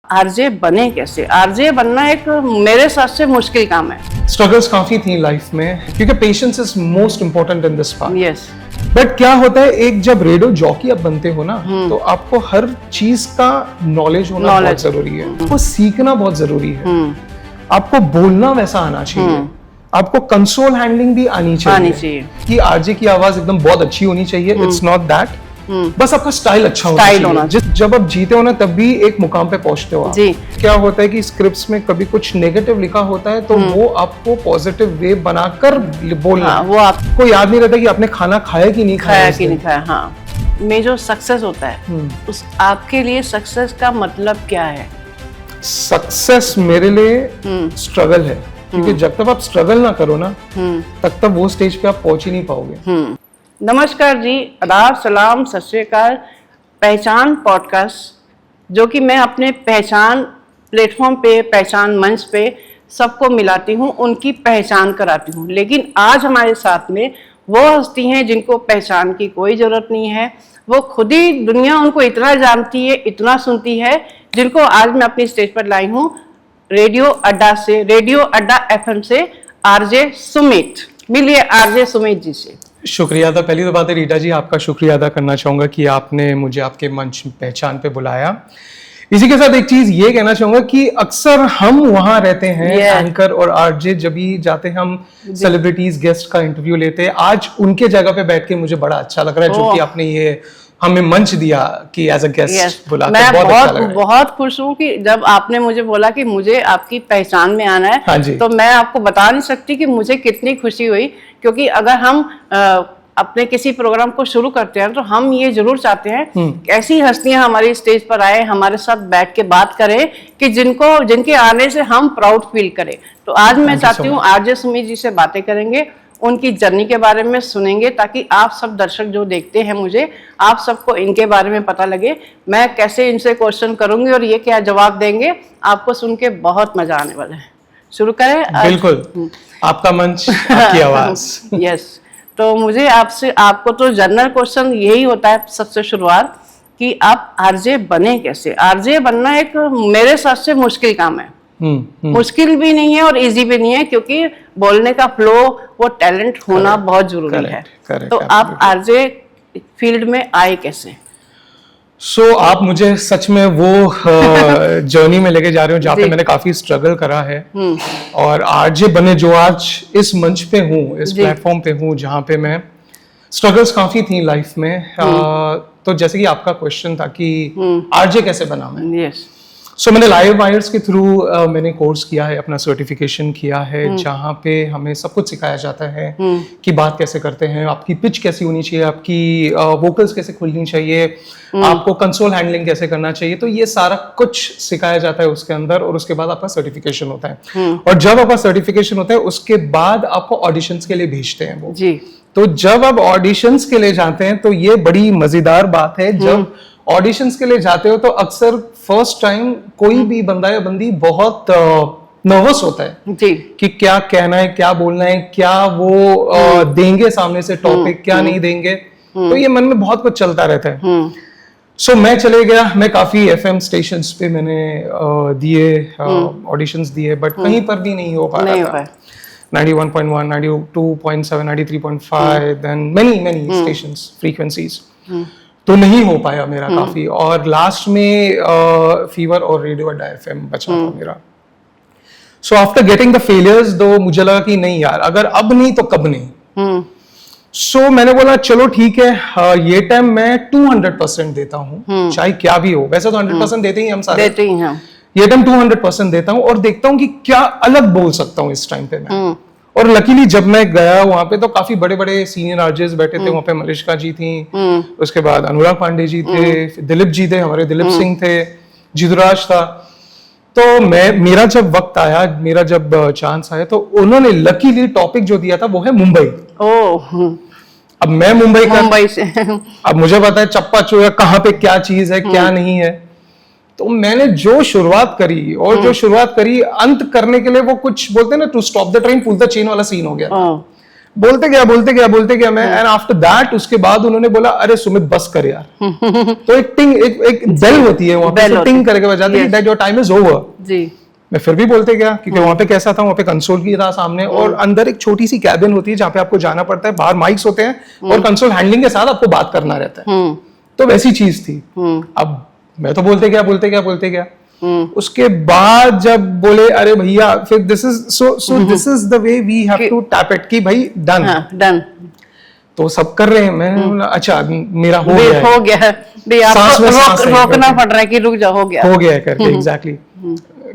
RJ बने कैसे? RJ बनना एक मेरे साथ से मुश्किल काम है। स्ट्रगल्स काफी थी लाइफ में क्योंकि patience is most important in this part. Yes. But क्या होता है, एक जब रेडियो जॉकी आप बनते हो ना, तो आपको हर चीज का नॉलेज होना बहुत जरूरी है। आपको सीखना बहुत जरूरी है। आपको बोलना वैसा आना चाहिए। आपको कंसोल हैंडलिंग भी आनी चाहिए कि आरजे की आवाज एकदम बहुत अच्छी होनी चाहिए। इट्स नॉट दैट, बस आपका स्टाइल अच्छा होना चाहिए। जब आप जीते हो ना तब भी एक मुकाम पे पहुंचते हो आप। जी। क्या होता है कि स्क्रिप्ट्स में कभी कुछ नेगेटिव लिखा होता है तो वो आपको पॉजिटिव वे बनाकर बोलना। वो आपको याद नहीं रहता कि आपने खाना खाया कि नहीं खाया। हाँ, में जो सक्सेस होता है उस आपके लिए सक्सेस का मतलब क्या है? सक्सेस मेरे लिए स्ट्रगल है, क्योंकि जब तक आप स्ट्रगल ना करो ना तब तक वो स्टेज पे आप पहुंच ही नहीं पाओगे। नमस्कार जी, आदाब, सलाम, सत श्री अकाल। पहचान पॉडकास्ट जो कि मैं अपने पहचान प्लेटफॉर्म पे, पहचान मंच पे सबको मिलाती हूँ, उनकी पहचान कराती हूँ। लेकिन आज हमारे साथ में वो हस्ती हैं जिनको पहचान की कोई ज़रूरत नहीं है। वो खुद ही दुनिया उनको इतना जानती है, इतना सुनती है, जिनको आज मैं अपनी स्टेज पर लाई हूँ रेडियो अड्डा FM से आरजे सुमित। मिलिए आरजे सुमित जी से। शुक्रिया था। पहली तो बात है रीटा जी, आपका शुक्रिया अदा करना चाहूँगा कि आपने मुझे आपके मंच पहचान पे बुलाया। इसी के साथ एक चीज ये कहना चाहूंगा कि अक्सर हम वहां रहते हैं एंकर और आरजे, जब भी जाते हैं हम सेलिब्रिटीज गेस्ट का इंटरव्यू लेते हैं। आज उनके जगह पे बैठ के मुझे बड़ा अच्छा लग रहा है, जो कि आपने ये हमें मंच दिया कि एज अ गेस्ट बुला। मैं बहुत खुश हूँ कि जब आपने मुझे बोला कि मुझे आपकी पहचान में आना है। हाँ जी। तो मैं आपको बता नहीं सकती कि मुझे कितनी खुशी हुई, क्योंकि अगर हम अपने किसी प्रोग्राम को शुरू करते हैं तो हम ये जरूर चाहते हैं ऐसी हस्तियां हमारी स्टेज पर आए, हमारे साथ बैठ के बात करें कि जिनके आने से हम प्राउड फील करें। तो आज मैं चाहती हूँ आरजे सुमित जी से बातें करेंगे, उनकी जर्नी के बारे में सुनेंगे, ताकि आप सब दर्शक जो देखते हैं मुझे, आप सबको इनके बारे में पता लगे। मैं कैसे इनसे क्वेश्चन करूंगी और ये क्या जवाब देंगे, आपको सुन के बहुत मजा आने वाला है। शुरू करें? बिल्कुल, आपका मंच, आपकी आवाज। यस। तो मुझे आपको तो जनरल क्वेश्चन यही होता है सबसे शुरुआत, कि आप आरजे बने कैसे? आरजे बनना एक मेरे साथ से मुश्किल काम है। मुश्किल भी नहीं है और इजी भी नहीं है, क्योंकि बोलने का फ्लो, वो टैलेंट होना बहुत जरूरी है। तो आप आरजे फील्ड में आए कैसे? आप मुझे सच में वो जर्नी में लेके जा रहे हो जहाँ पे मैंने काफी स्ट्रगल करा है, और आरजे बने जो आज इस मंच पे हूँ, इस प्लेटफॉर्म पे हूँ, जहाँ पे मैं स्ट्रगल्स काफी थी लाइफ में। तो जैसे कि आपका क्वेश्चन था कि आरजे कैसे बना मैं। मैंने लाइव वायर्स के थ्रू मैंने कोर्स किया है, अपना सर्टिफिकेशन किया है, जहाँ पे हमें सब कुछ सिखाया जाता है कि बात कैसे करते हैं, आपकी पिच कैसी होनी चाहिए, आपकी वोकल्स कैसे खुलनी चाहिए, आपको कंसोल हैंडलिंग कैसे करना चाहिए। तो ये सारा कुछ सिखाया जाता है उसके अंदर, और उसके बाद आपका सर्टिफिकेशन होता है। और जब आपका सर्टिफिकेशन होता है उसके बाद आपको ऑडिशंस के लिए भेजते हैं वो जी। तो जब आप ऑडिशंस के लिए जाते हैं तो ये बड़ी मजेदार बात है, जब ऑडिशंस के लिए जाते हो तो अक्सर फर्स्ट टाइम कोई भी बंदा या बंदी बहुत नर्वस होता है जी, कि क्या कहना है, क्या बोलना है, क्या वो देंगे सामने से टॉपिक, क्या नहीं देंगे। तो ये मन में बहुत कुछ चलता रहता है। मैं चले गया, मैं काफी FM स्टेशंस पे मैंने दिए ऑडिशंस दिए, बट कहीं पर भी नहीं हो पा रहा था। 91.1, 92.7, 93.5 देन मेनी स्टेशंस, फ्रीक्वेंसीज, तो नहीं हो पाया मेरा काफी। और लास्ट में फीवर और रेडियो अड्डा FM बचा था मेरा। आफ्टर गेटिंग द फेलियर्स, दो मुझे लगा कि नहीं यार, अगर अब नहीं तो कब नहीं। मैंने बोला चलो ठीक है, ये टाइम मैं 200% देता हूँ, चाहे क्या भी हो। वैसे तो 100% देते ही हम सारे देते ही हैं। ये टाइम 200% देता हूँ और देखता हूँ कि क्या अलग बोल सकता हूँ इस टाइम पे मैं। और लकीली जब मैं गया वहां पे तो काफी बड़े बड़े सीनियर आरजेस बैठे थे वहां पे। मलिष्का जी थी, उसके बाद अनुराग पांडे जी थे, दिलीप जी थे, हमारे दिलीप सिंह थे, जितुराज था। तो मेरा जब वक्त आया, मेरा जब चांस आया, तो उन्होंने लकीली टॉपिक जो दिया था वो है मुंबई। अब मैं मुंबई से अब मुझे पता है चप्पा चूहा कहाँ पे क्या चीज है, क्या नहीं है। तो मैंने जो शुरुआत करी, और जो शुरुआत करी अंत करने के लिए वो कुछ बोलते हैं ना, to stop the train pull the chain वाला सीन हो गया। बोलते गया मैं, एंड आफ्टर दैट उसके बाद उन्होंने बोला अरे सुमित बस कर यार। तो एक टिंग, एक बेल होती है वहां पे, टिंग करके बजाती है that your time is over. जी। मैं फिर भी बोलते गया क्योंकि वहां पे कैसा था, वहां पे कंसोल की था सामने और अंदर एक छोटी सी कैबिन होती है जहाँ पे आपको जाना पड़ता है, बाहर माइक्स होते हैं और कंसोल हैंडलिंग के साथ आपको बात करना रहता है। तो वैसी चीज थी। अब मैं तो बोलते गया। उसके बाद जब बोले अरे भैया फिर this is the way we have to tap it कि भाई डन। तो सब कर रहे हैं, मैं बोला अच्छा मेरा हो गया रोकना पड़ रहा है कि रुक जा, हो गया है करके। एग्जैक्टली।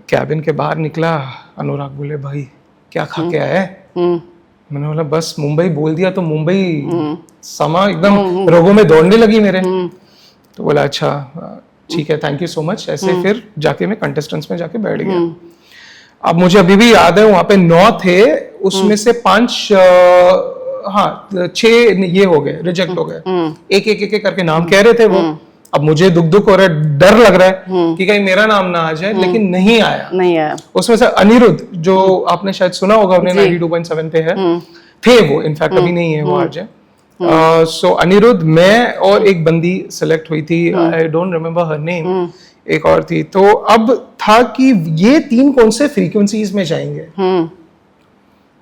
कैबिन के बाहर निकला, अनुराग बोले भाई क्या खा के आया है? मैंने बोला बस मुंबई बोल दिया तो मुंबई समा एकदम रोगों में दौड़ने लगी मेरे। तो बोला अच्छा ठीक है, थैंक यू सो मच। ऐसे फिर जाके मैं कंटेस्टेंट्स में जाके बैठ गया। अब मुझे अभी भी याद है वहां पे 9 थे, उसमें से 6 ये हो गए, रिजेक्ट हो गए। एक करके नाम कह रहे थे वो। अब मुझे दुख हो रहा है, डर लग रहा है कि कहीं मेरा नाम ना आ जाए, लेकिन नहीं आया। उसमें से अनिरुद्ध, जो आपने शायद सुना होगा, उन्हें 92.7 पे है, थे वो, इनफैक्ट अभी नहीं है वो आज है। सो अनिरुद्ध, मैं और एक बंदी सिलेक्ट हुई थी, I don't remember her name, एक और थी। तो अब था कि ये 3 कौन से फ्रीक्वेंसीज में जाएंगे।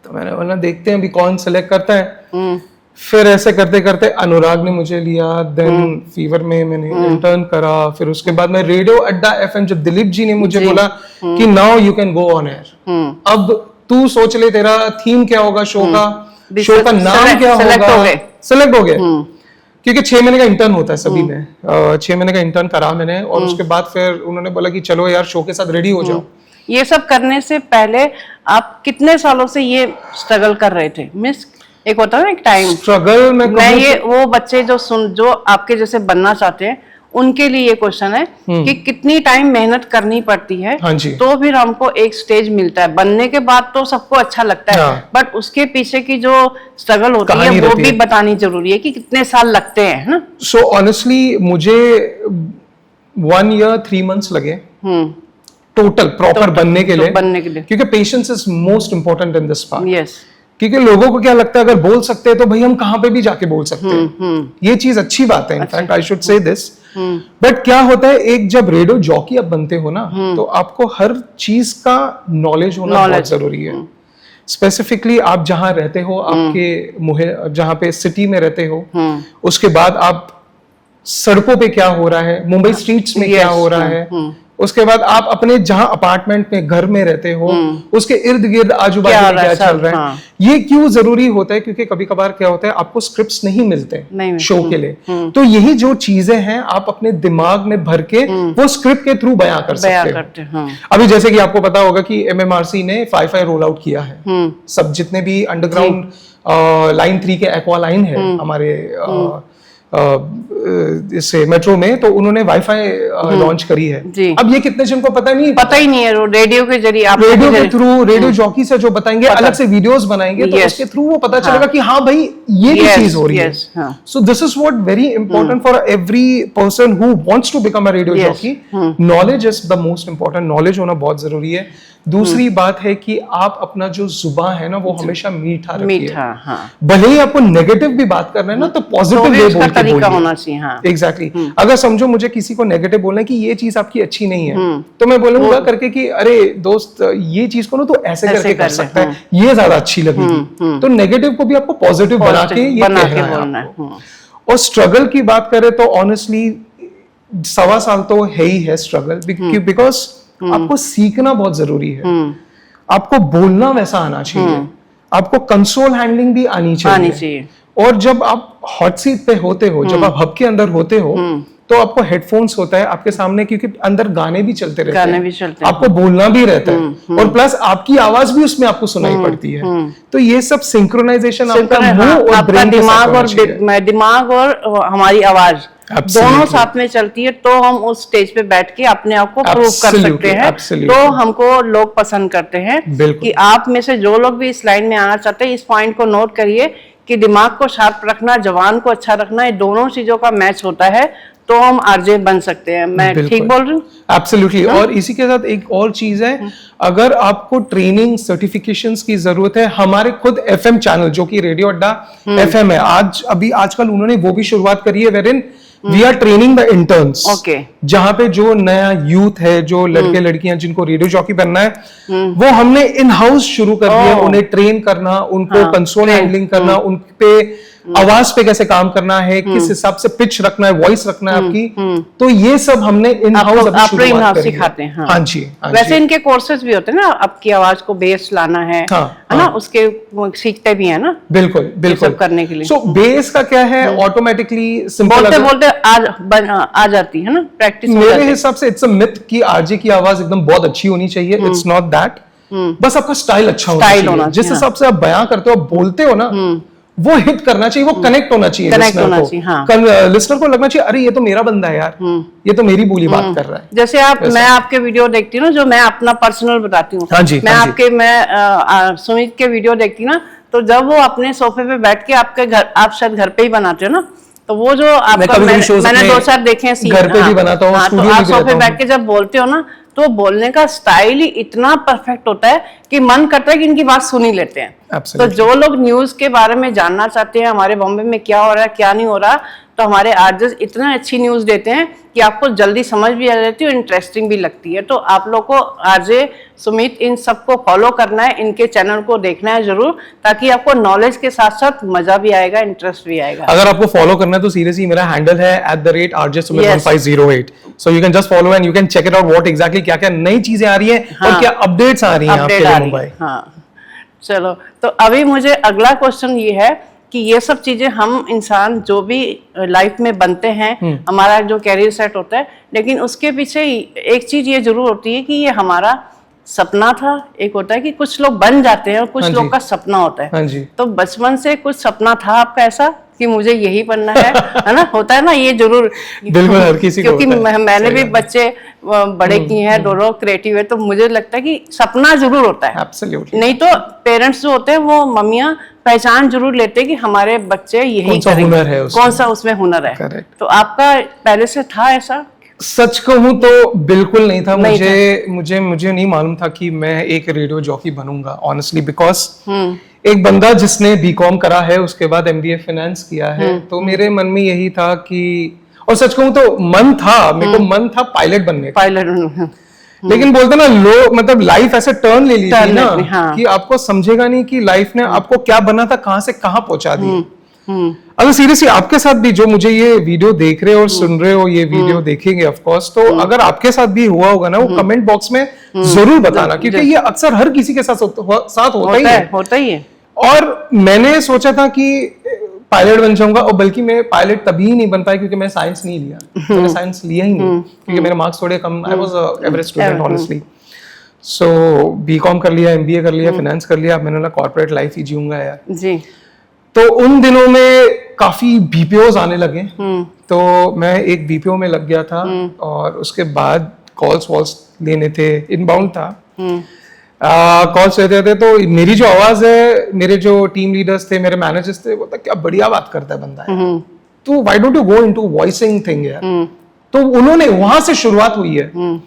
तो मैंने बोला देखते हैं अभी कौन सिलेक्ट करता है। फिर ऐसे करते करते अनुराग ने मुझे लिया, देन फीवर में मैंने इंटर्न करा, फिर उसके बाद मैं रेडियो अड्डा एफएम, जब दिलीप जी ने मुझे बोला कि now you can go on air, अब तू सोच ले तेरा थीम क्या होगा शो का, शो का नाम क्या होगा। सिलेक्ट हो गए क्योंकि 6 महीने का इंटर्न होता है सभी में। 6 महीने का इंटर्न करा मैंने, और उसके बाद फिर उन्होंने बोला कि चलो यार शो के साथ रेडी हो जाओ। ये सब करने से पहले आप कितने सालों से ये स्ट्रगल कर रहे थे? मिस एक होता है ना एक टाइम स्ट्रगल में ये वो बच्चे जो आपके जैसे बनना चाहते हैं उनके लिए ये क्वेश्चन है कि कितनी टाइम मेहनत करनी पड़ती है, हाँ जी। तो फिर हमको एक स्टेज मिलता है। बनने के बाद तो सबको अच्छा लगता है, बट उसके पीछे की जो स्ट्रगल होती है वो भी बतानी जरूरी है कि कितने साल लगते हैं, है ना। सो ऑनेस्टली मुझे 1 year 3 months लगे टोटल प्रॉपर बनने के लिए, क्योंकि patience is most important in this part. Yes. क्योंकि लोगों को क्या लगता है अगर बोल सकते हैं तो भाई हम कहां पे भी जाके बोल सकते हैं। ये चीज अच्छी बात है, in fact I should say this. But क्या होता है, एक जब रेडियो जॉकी आप बनते हो ना, तो आपको हर चीज का नॉलेज होना बहुत जरूरी है। स्पेसिफिकली आप जहां रहते हो, आपके जहां पे सिटी में रहते हो, उसके बाद आप सड़कों पे क्या हो रहा है, मुंबई स्ट्रीट्स में क्या हो रहा है, उसके बाद आप अपने जहां अपार्टमेंट में घर में रहते हो उसके इर्द गिर्द आजू बाजू में क्या चल रहा है। ये क्यों जरूरी होता है, क्योंकि कभी कभार क्या होता है आपको स्क्रिप्ट्स नहीं मिलते शो के लिए, तो यही जो चीजें हैं आप अपने दिमाग में भर के वो स्क्रिप्ट के थ्रू बयां कर सकते हो। अभी जैसे कि आपको पता होगा कि MMRC ने 5 रोल आउट किया है, सब जितने भी अंडरग्राउंड लाइन 3 के एक्वा लाइन है हमारे इससे मेट्रो में, तो उन्होंने वाईफाई लॉन्च करी है। अब ये कितने जन को पता ही नहीं है। रेडियो के जरिए आप रेडियो के थ्रू, रेडियो जॉकी से जो बताएंगे, अलग से वीडियोस बनाएंगे, तो उसके थ्रू वो पता चलेगा कि हाँ भाई ये भी चीज हो रही है। So this is what very important for every person who wants to become a radio jockey. Knowledge is the most important, knowledge होना बहुत जरूरी है। दूसरी बात है कि आप अपना जो जुबान है ना वो हमेशा मीठा रखिए। भले ही आपको नेगेटिव भी बात कर रहे हैं ना, तो पॉजिटिव वे बोल के बोलिए। होना चाहिए। हाँ। एग्जैक्टली। अगर समझो मुझे किसी को नेगेटिव बोलना है कि ये चीज आपकी अच्छी नहीं है, तो मैं बोलूंगा करके कि अरे दोस्त ये चीज को ना तो ऐसे करके कर सकता है, ये ज्यादा अच्छी लगेगी। तो नेगेटिव को भी आपको पॉजिटिव बना के ये कहना है। और स्ट्रगल की बात करें तो ऑनेस्टली 1.25 साल तो है ही है स्ट्रगल, बिकॉज आपको सीखना बहुत जरूरी है। आपको बोलना वैसा आना चाहिए, आपको कंसोल हैंडलिंग भी आनी चाहिए। और जब आप हॉट सीट पे होते हो, जब आप हब के अंदर होते हो, तो आपको हेडफोन्स होता है आपके सामने, क्योंकि अंदर गाने भी चलते रहते हैं, आपको बोलना भी रहता है, और प्लस आपकी आवाज भी उसमें आपको सुनाई पड़ती है। तो ये सब सिंक्रोनाइजेशन आपका मुंह और ब्रेन, दिमाग और हमारी आवाज दोनों साथ में चलती है, तो हम उस स्टेज पे बैठ के अपने आप को प्रूव कर सकते हैं। तो हमको लोग पसंद करते हैं कि आप में से जो लोग भी इस लाइन में आना चाहते हैं, इस पॉइंट को नोट करिए कि दिमाग को शार्प रखना, जवान को अच्छा रखना, ये दोनों चीजों का मैच होता है तो हम आरजे बन सकते हैं। मैं ठीक बोल रही हूँ? एब्सोल्युटली। और इसी के साथ एक और चीज है, अगर आपको ट्रेनिंग सर्टिफिकेशंस की जरूरत है, हमारे खुद एफएम चैनल जो कि रेडियो अड्डा एफएम है, आजकल उन्होंने वो भी शुरुआत करी है, wherein we are training the interns. Okay. जहां पे जो नया यूथ है, जो लड़के लड़कियां जिनको रेडियो जॉकी बनना है, वो हमने इन हाउस शुरू कर दिया, उन्हें ट्रेन करना, उनको कंसोल हैंडलिंग करना, उन पे आवाज पे कैसे काम करना है, किस हिसाब से पिच रखना है, वॉइस रखना है आपकी, तो ये सब हमने इन हाउस अभी शुरुआत करी है। सिखाते हैं। हाँ जी, वैसे इनके कोर्सेज भी होते हैं ना, आपकी आवाज को बेस लाना है ना, उसके सीखते भी है ना। बिल्कुल बिल्कुल करने के लिए। सो बेस का क्या है, ऑटोमेटिकली सिंपल बोलते आ जाती है ना प्रैक्टिस। मेरे हिसाब से इट्स अ मिथ कि आरजे की आवाज एकदम बहुत अच्छी होनी चाहिए। It's not that. बस आपका स्टाइल अच्छा होना चाहिए। जिस हिसाब से आप बयां करते हो, आप बोलते हो ना, वो हिट करना चाहिए, वो कनेक्ट होना चाहिए लिसनर को लगना चाहिए, अरे ये तो मेरा बंदा है यार, ये तो मेरी बोली बात कर रहा है। जैसे मैं आपके वीडियो देखती हूँ ना, जो मैं अपना पर्सनल बताती हूँ, मैं सुमित के वीडियो देखती हूँ ना, तो जब वो अपने सोफे पे बैठ के आपके घर, आप शायद घर पे ही बनाते हो ना, तो वो जो आपका मैंने 2-4 देखे हैं घर पे भी बनाता हूँ, तो आप सोफे बैठ के जब बोलते हो ना, तो बोलने का स्टाइल ही इतना परफेक्ट होता है कि मन करता है कि इनकी बात सुन ही लेते हैं। तो जो लोग न्यूज के बारे में जानना चाहते हैं, हमारे बॉम्बे में क्या हो रहा है क्या नहीं हो रहा, तो हमारे आरजेस इतना अच्छी न्यूज देते हैं कि आपको जल्दी समझ भी आ जाती है और इंटरेस्टिंग भी लगती है। तो आप लोग को आरजे सुमित इन सबको फॉलो करना है, इनके चैनल को देखना है जरूर, ताकि आपको नॉलेज के साथ साथ मजा भी आएगा, इंटरेस्ट भी आएगा। अगर आपको फॉलो करना है तो सीरियसली मेरा हैंडल है @rjsumit1508, so you can just follow and you can check it out what exactly क्या क्या नई चीजें आ रही है और क्या अपडेट्स आ रही हैं आपके लिए मुंबई। हाँ, चलो, तो अभी मुझे अगला क्वेश्चन ये है कि ये सब चीजें हम इंसान जो भी लाइफ में बनते हैं, हमारा जो कैरियर सेट होता है, लेकिन उसके पीछे एक चीज ये जरूर होती है कि ये हमारा सपना था। एक होता है कि कुछ लोग बन जाते हैं और कुछ लोग का सपना होता है। हाँ जी। तो बचपन से कुछ सपना था आपका ऐसा कि मुझे यही बनना है ना? होता है ना ये जरूर। बिल्कुल, हर किसी को क्योंकि होता है। मैंने भी बच्चे बड़े किए हैं, दोनों क्रिएटिव है, तो मुझे लगता है कि सपना जरूर होता है। Absolutely. नहीं तो पेरेंट्स जो होते हैं वो मम्मियाँ पहचान जरूर लेते हैं कि हमारे बच्चे यही करेंगे, कौन सा उसमें हुनर है। Correct. तो आपका पहले से था ऐसा? सच कहूं तो बिल्कुल नहीं था। मुझे नहीं मालूम था कि मैं एक रेडियो जॉकी बनूंगा, ऑनेस्टली, बिकॉज एक बंदा जिसने बीकॉम करा है, उसके बाद एमबीए फाइनेंस किया है, तो मेरे मन में यही था कि, और सच कहूं तो मन था, मेरे को मन था पायलट बनने का। लेकिन बोलते ना लोग, मतलब लाइफ ऐसे टर्न ले ली थी ना, कि आपको समझेगा नहीं कि लाइफ ने आपको क्या बना था, कहां से कहां पहुंचा दिया। अगर सीरियसली आपके साथ भी जो मुझे ये वीडियो देख रहे हो और सुन रहे हो, ये वीडियो देखेंगे ऑफ कोर्स, तो अगर आपके साथ भी हुआ होगा ना, वो कमेंट बॉक्स में जरूर बताना, क्योंकि ये अक्सर हर किसी के साथ होता ही है। और मैंने सोचा था कि पायलट बन जाऊंगा, और बल्कि मैं पायलट तभी नहीं बन पाया क्योंकि मैं साइंस नहीं लिया। मैंने साइंस लिया ही नहीं क्योंकि मेरे मार्क्स थोड़े कम, I was average student honestly. So BCom कर लिया, एमबीए कर लिया, फाइनेंस कर लिया, मैंने बोला कॉर्पोरेट लाइफ ही जीऊंगा यार जी। तो उन दिनों में काफी बीपीओज आने लगे, तो मैं एक बीपीओ में लग गया था, और उसके बाद कॉल्स वॉल्स लेने थे, इनबाउंड था, कॉल्स लेते थे। तो मेरी जो आवाज है, मेरे जो टीम लीडर्स थे, मेरे मैनेजर्स थे, वो था क्या बढ़िया बात करता है बंदा है, तो why don't you go into voicing thing यार। तो उन्होंने, वहां से शुरुआत हुई है।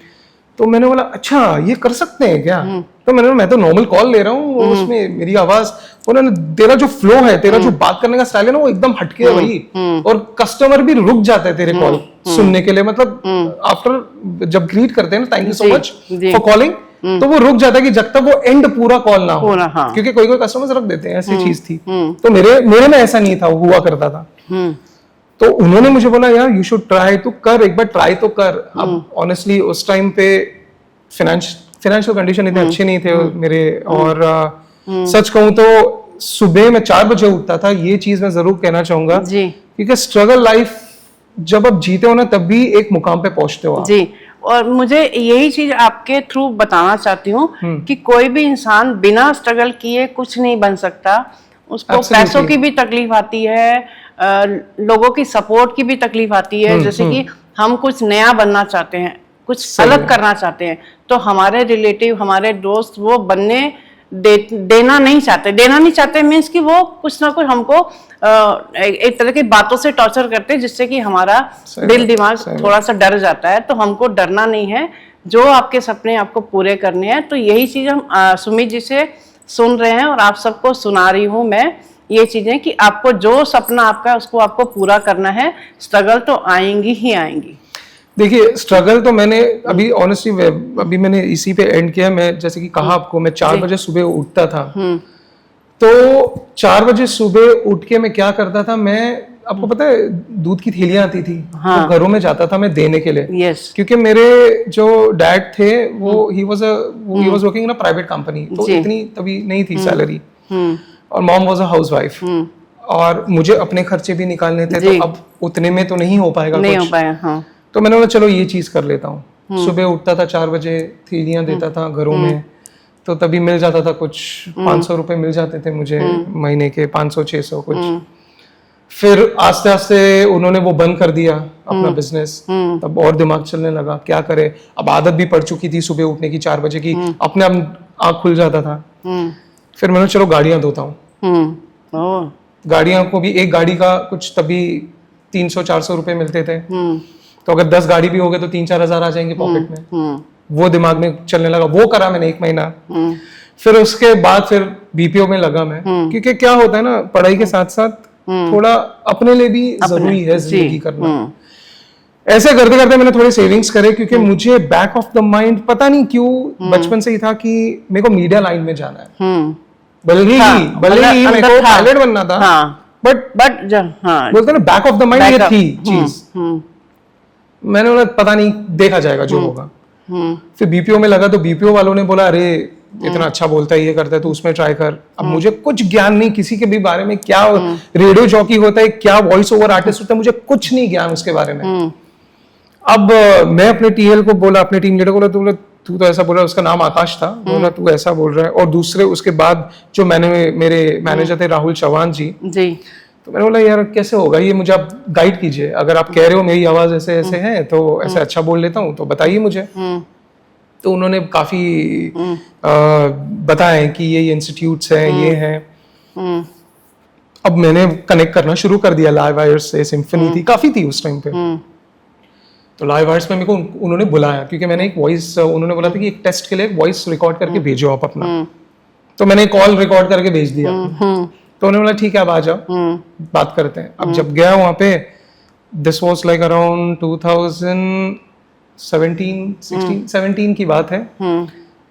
तो मैंने बोला अच्छा ये कर सकते हैं क्या? तो मैं तो नॉर्मल कॉल ले रहा हूँ, उसमें मेरी आवाज, उन्होंने, तेरा जो फ्लो है, तेरा जो बात करने का स्टाइल है ना, वो एकदम हटके है भाई, और कस्टमर भी रुक जाते हैं तेरे कॉल सुनने के लिए। मतलब आफ्टर जब ग्रीट करते हैं ना, thank you so much for calling, तो वो रुक जाता है कि जब तक वो एंड पूरा कॉल ना हो, क्योंकि कोई कोई कस्टमर्स रख देते हैं, ऐसी चीज थी। तो मेरे में ऐसा नहीं था, हुआ करता था। तो उन्होंने मुझे बोला यार यू शुड ट्राई, तू कर, एक बार ट्राई तो कर। अब ऑनेस्टली उस टाइम पे फाइनेंशियल कंडीशन इतने अच्छे नहीं थे मेरे, और सच कहूं तो सुबह में 4 बजे उठता था, ये चीज मैं जरूर कहना चाहूंगा, क्योंकि स्ट्रगल लाइफ जब आप जीते हो ना, तब भी एक मुकाम पे पहुंचते हो आप। जी। और मुझे यही चीज आपके थ्रू बताना चाहती हूँ कि कोई भी इंसान बिना स्ट्रगल किए कुछ नहीं बन सकता। उसको पैसों की भी तकलीफ आती है, लोगों की सपोर्ट की भी तकलीफ आती है। जैसे कि हम कुछ नया बनना चाहते हैं, कुछ अलग करना चाहते हैं, तो हमारे रिलेटिव, हमारे दोस्त वो बनने देना नहीं चाहते मीन्स कि वो कुछ ना कुछ हमको एक तरह की बातों से टॉर्चर करते हैं, जिससे कि हमारा दिल दिमाग थोड़ा सा डर जाता है। तो हमको डरना नहीं है, जो आपके सपने आपको पूरे करने हैं। तो यही चीज हम सुमित जी से सुन रहे हैं और आप सबको सुना रही हूँ मैं ये चीजें कि आपको जो सपना आपका है उसको आपको पूरा करना है। स्ट्रगल तो आएंगी ही आएंगी। देखिए स्ट्रगल तो मैंने अभी ऑनेस्टली अभी मैंने इसी पे एंड किया। मैं जैसे कि कहा आपको, मैं 4 बजे सुबह उठता था। तो 4 बजे सुबह उठ के मैं क्या करता था, मैं आपको पता है दूध की थैलियां आती थी, हाँ। तो घरों में जाता था मैं देने के लिए। yes. क्योंकि मेरे जो डैड थे वो he was working in a private company, तो इतनी तभी नहीं थी सैलरी, और मॉम वाज अ हाउसवाइफ, और मुझे अपने खर्चे भी निकालने थे। तो अब उतने में तो नहीं हो पाएगा, नहीं हो पाया, हाँ। तो मैंने बोला चलो ये चीज कर लेता हूँ। सुबह उठता था 4 बजे, थैलियां देता था घरों में, तो तभी मिल जाता था कुछ 500 रुपए मिल जाते थे मुझे महीने के, 500-600 कुछ। फिर आस्ते आस्ते उन्होंने वो बंद कर दिया अपना बिजनेस, तब और दिमाग चलने लगा क्या करे। अब आदत भी पड़ चुकी थी सुबह उठने की 4 बजे की, अपने आप आँख खुल जाता था। फिर मैंने चलो गाड़ियां धोता हूँ। गाड़ियां को भी, एक गाड़ी का कुछ तभी 300-400 रुपए मिलते थे, तो अगर 10 गाड़ी भी हो गए तो 3-4 हजार आ जाएंगे पॉकेट में। वो दिमाग में चलने लगा, वो करा मैंने 1 महीना। फिर उसके बाद फिर बीपीओ में लगा मैं, क्योंकि क्या होता है ना, पढ़ाई के साथ साथ थोड़ा अपने लिए भी जरूरी है जिंदगी करना। ऐसे करते करते मैंने थोड़ी सेविंग्स करे, क्योंकि मुझे बैक ऑफ द माइंड पता नहीं क्यों बचपन से ही था कि मेरे को मीडिया लाइन में जाना है। भले ही मेरे को पायलट बनना था, बट बोलते ना बैक ऑफ द माइंड ये थी चीज। मैंने बोला पता नहीं, देखा जाएगा जो होगा। फिर बीपीओ में लगा, तो बीपीओ वालों ने बोला अरे इतना अच्छा बोलता है, ये करता है, तो उसमें ट्राई कर। अब मुझे कुछ ज्ञान नहीं किसी के भी बारे में, क्या रेडियो जॉकी होता है, क्या वॉइस ओवर आर्टिस्ट होता है, मुझे कुछ नहीं ज्ञान उसके बारे में। अब मैं अपने टीएल को बोला, अपने टीम लीडर को बोला, तू तो ऐसा बोल रहा है, उसका नाम आकाश था, बोला तू ऐसा बोल रहा है। और दूसरे उसके बाद जो मेरे मैनेजर थे राहुल चौहान जी, तो मैंने बोला यार कैसे होगा ये, मुझे आप गाइड कीजिए। अगर आप कह रहे हो मेरी आवाज ऐसे ऐसे है, तो ऐसे अच्छा बोल लेता हूँ, तो बताइए मुझे। तो उन्होंने काफी बताया कि ये इंस्टीट्यूट्स हैं, ये हैं। अब मैंने कनेक्ट करना शुरू कर दिया लाइव वायर्स से। सिम्फनी थी, काफी थी उस टाइम पे। तो लाइव वायर्स में मेरे को उन्होंने बुलाया, क्योंकि मैंने एक वॉइस, उन्होंने बोला था कि एक टेस्ट के लिए वॉइस रिकॉर्ड करके भेजो आप अपना। तो मैंने कॉल रिकॉर्ड करके भेज दिया। तो उन्होंने बोला ठीक है आप आ जाओ, बात करते हैं। अब जब गया वहां पे, दिस वाज लाइक अराउंड 2017 की बात है।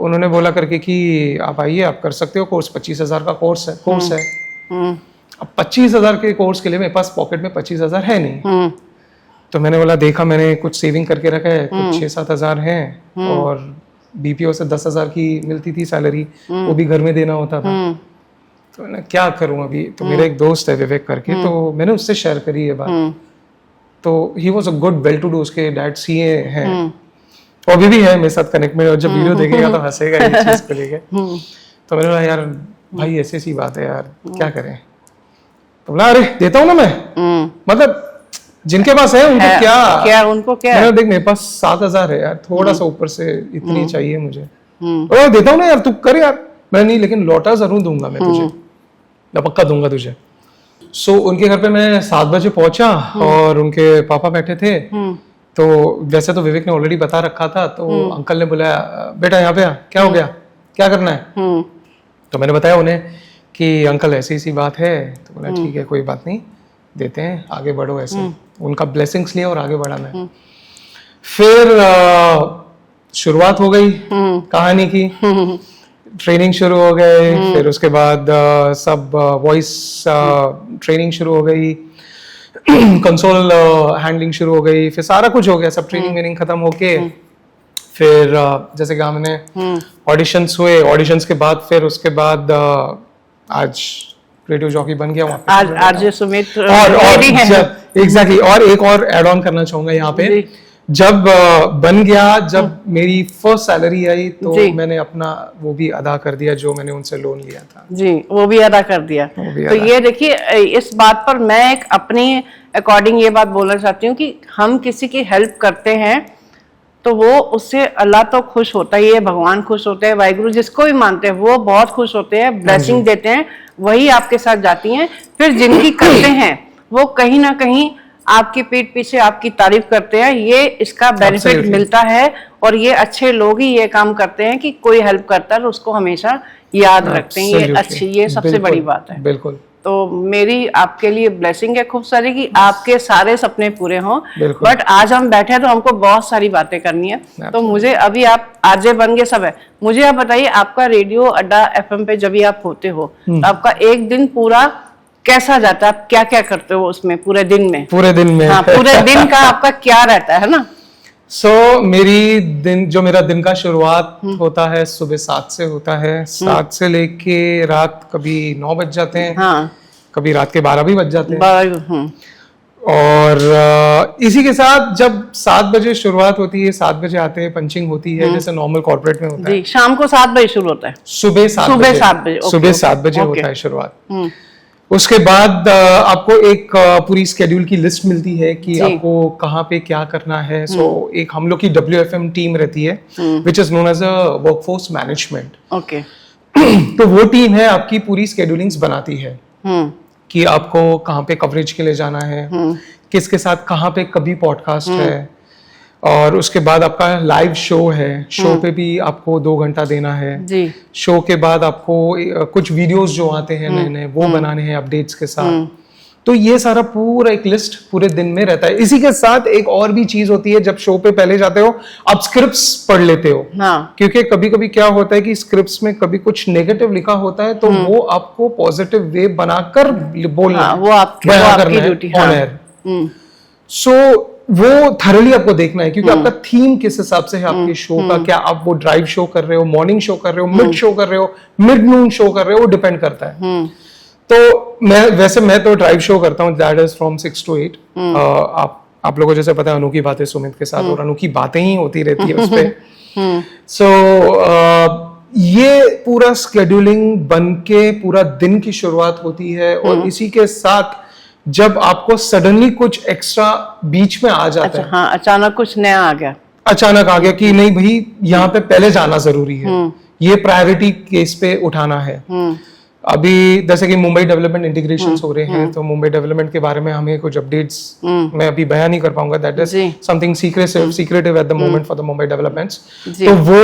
उन्होंने बोला करके कि आप आइए, आप कर सकते हो कोर्स, 25,000 का कोर्स है। अब 25,000 के कोर्स के लिए मेरे पास पॉकेट में 25,000 है नहीं। तो मैंने बोला, देखा मैंने कुछ सेविंग करके रखा है, कुछ 6-7 हजार है, और बीपीओ से 10,000 की मिलती थी सैलरी, वो भी घर में देना होता था। तो मैं क्या करूं अभी। तो मेरा एक दोस्त है विवेक करके, तो मैंने उससे शेयर करी ये बात। तो he was a good well to do, उसके डैड सीए हैं, और अभी भी है मेरे साथ कनेक्ट में, और जब वीडियो देखेगा तो हंसेगा ये चीज को लेके। तो मैंने बोला यार भाई ऐसी सी बात है यार, क्या करें। तो बोला अरे देता हूँ ना मैं, मतलब जिनके पास है उनको क्या मैंने देख मेरे पास 7,000 है यार, थोड़ा सा ऊपर से इतनी चाहिए मुझे। तो देता हूँ ना यार, तू कर यार। मैं नहीं, लेकिन लौटा जरूर दूंगा मैं तुझे, मैं पक्का दूंगा तुझे। सो उनके घर पे मैं 7 बजे पहुंचा, और उनके पापा बैठे थे। तो वैसे तो विवेक ने ऑलरेडी बता रखा था, तो अंकल ने बुलाया, बेटा यहाँ पे आ, क्या हो गया, क्या करना है। तो मैंने बताया उन्हें कि अंकल ऐसी सी बात है। तो बोला ठीक है कोई बात नहीं, देते हैं, आगे बढ़ो। ऐसे उनका ब्लेसिंग्स लिया और आगे बढ़ा मैं। फिर शुरुआत हो गई कहानी की, ट्रेनिंग शुरू हो गए। फिर उसके बाद सब वॉइस ट्रेनिंग शुरू हो गई, कंसोल हैंडलिंग शुरू हो गई, फिर सारा कुछ हो गया, सब ट्रेनिंग वेनिंग खत्म होके फिर जैसे कि हमने ऑडिशंस हुए, ऑडिशंस के बाद फिर उसके बाद आज रेडियो जॉकी बन गया वहाँ आज आरजे सुमित और एग्जैक्टली। और एक और ऐड ऑन करना चाहूंगा यहाँ पे, जब बन गया, जब मेरी फर्स्ट सैलरी आई, तो मैंने अपना वो भी अदा कर दिया जो मैंने उनसे लोन लिया था जी, वो भी अदा कर दिया। तो ये देखिए, इस बात पर मैं एक अपनी अकॉर्डिंग ये बात बोलना चाहती हूँ कि हम किसी की हेल्प करते हैं तो वो उससे अल्लाह तो खुश होता ही है, भगवान खुश होते हैं, वाहिगुरु जिसको भी मानते हैं वो बहुत खुश होते हैं, ब्लेसिंग देते हैं, वही आपके साथ जाती हैं। फिर जिनकी करते हैं वो कहीं ना कहीं आपकी पीठ पीछे आपकी तारीफ करते हैं, ये इसका बेनिफिट मिलता है। और ये अच्छे लोग ही ये काम करते हैं कि कोई हेल्प करता है तो उसको हमेशा याद रखते हैं, ये अच्छी, ये सबसे बड़ी बात है। बिल्कुल। तो मेरी आपके लिए ब्लेसिंग है खूब सारी कि आपके सारे सपने पूरे हों। बट आज हम बैठे हैं तो हमको बहुत सारी बातें करनी है। तो मुझे अभी आप आरजे बन गए सब है, मुझे आप बताइए आपका रेडियो अड्डा एफएम पे जब भी आप होते हो तो आपका एक दिन पूरा कैसा जाता है? आप क्या क्या करते हो उसमें पूरे दिन में? पूरे दिन में हाँ, पूरे दिन का आपका क्या रहता है ना? मेरा दिन का शुरुआत होता है सुबह 7 से होता है। 7 से लेके रात कभी 9 बज जाते हैं। हाँ, कभी रात के 12 भी बज जाते हैं। 12। और इसी के साथ जब 7 बजे शुरुआत होती है, 7 बजे आते हैं, पंचिंग होती है जैसे नॉर्मल कॉर्पोरेट में होता है। शाम को 7 बजे शुरू होता है? सुबह 7 बजे सुबह 7 बजे होता है शुरुआत। उसके बाद आपको एक पूरी स्केड्यूल की लिस्ट मिलती है कि आपको कहाँ पे क्या करना है। सो एक हम लोग की WFM टीम रहती है which is known as a workforce management. Okay. तो वो टीम है आपकी पूरी स्केड्यूलिंग्स बनाती है कि आपको कहाँ पे कवरेज के लिए जाना है, किसके साथ कहाँ पे कभी पॉडकास्ट है, और उसके बाद आपका लाइव शो है। शो पे भी आपको 2 घंटा देना है जी। शो के बाद आपको कुछ वीडियोस जो आते हैं नए नए वो बनाने हैं अपडेट्स के साथ। तो ये सारा पूरा एक लिस्ट पूरे दिन में रहता है। इसी के साथ एक और भी चीज होती है, जब शो पे पहले जाते हो आप स्क्रिप्ट्स पढ़ लेते हो। हाँ। क्योंकि कभी कभी क्या होता है कि स्क्रिप्ट्स में कभी कुछ नेगेटिव लिखा होता है तो वो आपको पॉजिटिव वे बनाकर बोलना है, वो आपकी ड्यूटी ऑन एयर। सो वो थरली आपको देखना है क्योंकि आपका थीम किस हिसाब से है आपके शो का। क्या आप वो ड्राइव शो कर रहे हो, मॉर्निंग शो कर रहे हो, मिड शो कर रहे हो, मिड नून शो कर रहे हो, वो डिपेंड करता है। तो मैं तो ड्राइव शो करता हूँ, दैट इज फ्रॉम 6 to 8। आप लोगों को जैसे पता है अनोखी बातें सुमित के साथ, और अनोखी बातें ही होती रहती है उस पे। सो ये पूरा स्केड्यूलिंग बन के पूरा दिन की शुरुआत होती है। और इसी के साथ जब आपको सडनली कुछ एक्स्ट्रा बीच में आ जाता है, हाँ, अचानक कुछ नया आ गया, अचानक आ गया कि नहीं भाई यहाँ पे पहले जाना जरूरी है, ये प्रायोरिटी केस पे उठाना है। अभी जैसे कि मुंबई डेवलपमेंट इंटीग्रेशंस हो रहे हैं, तो मुंबई डेवलपमेंट के बारे में हमें कुछ अपडेट्स मैं अभी बयान नहीं कर पाऊंगा, that is something secretive at the moment for the Mumbai developments. तो वो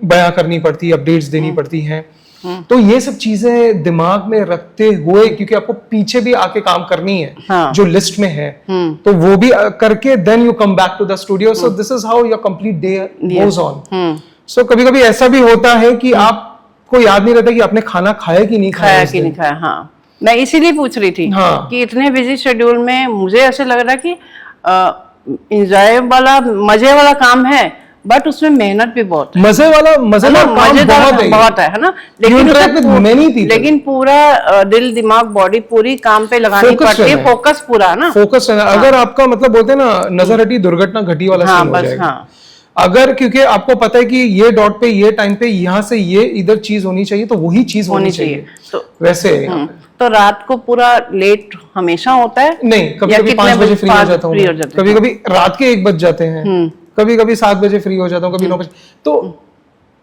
बयां करनी पड़ती है, अपडेट्स देनी पड़ती हैं। तो ये सब चीजें दिमाग में रखते हुए, क्योंकि आपको पीछे भी आके काम करनी है, हाँ। जो लिस्ट में है, तो वो भी करके then you come back to the studio. So this is how your complete day goes on. So कभी कभी ऐसा भी होता है कि आपको याद नहीं रहता कि आपने खाना खाया कि नहीं खाया। हाँ, मैं इसीलिए पूछ रही थी कि इतने बिजी शेड्यूल में मुझे ऐसे लग रहा कि एंजॉय वाला, मजे वाला काम है, बट उसमें मेहनत भी बहुत है। मजेदार बहुत है ना, लेकिन पूरा दिल दिमाग बॉडी पूरी काम पे लगानी पड़ती है, फोकस पूरा ना, फोकस रहना। अगर आपका मतलब बोलते हैं ना नजर हटी दुर्घटना घटी वाला सीन हो जाएगा। अगर क्योंकि आपको पता है कि ये डॉट पे ये टाइम पे यहाँ से ये इधर चीज होनी चाहिए, तो वही चीज होनी चाहिए। तो वैसे तो रात को पूरा लेट हमेशा होता है? नहीं, कभी कभी 5 बजे फ्री हो जाता हूँ, कभी कभी रात के 1 बज जाते हैं, कभी कभी 7 बजे फ्री हो जाता हूँ, कभी 9 बजे। तो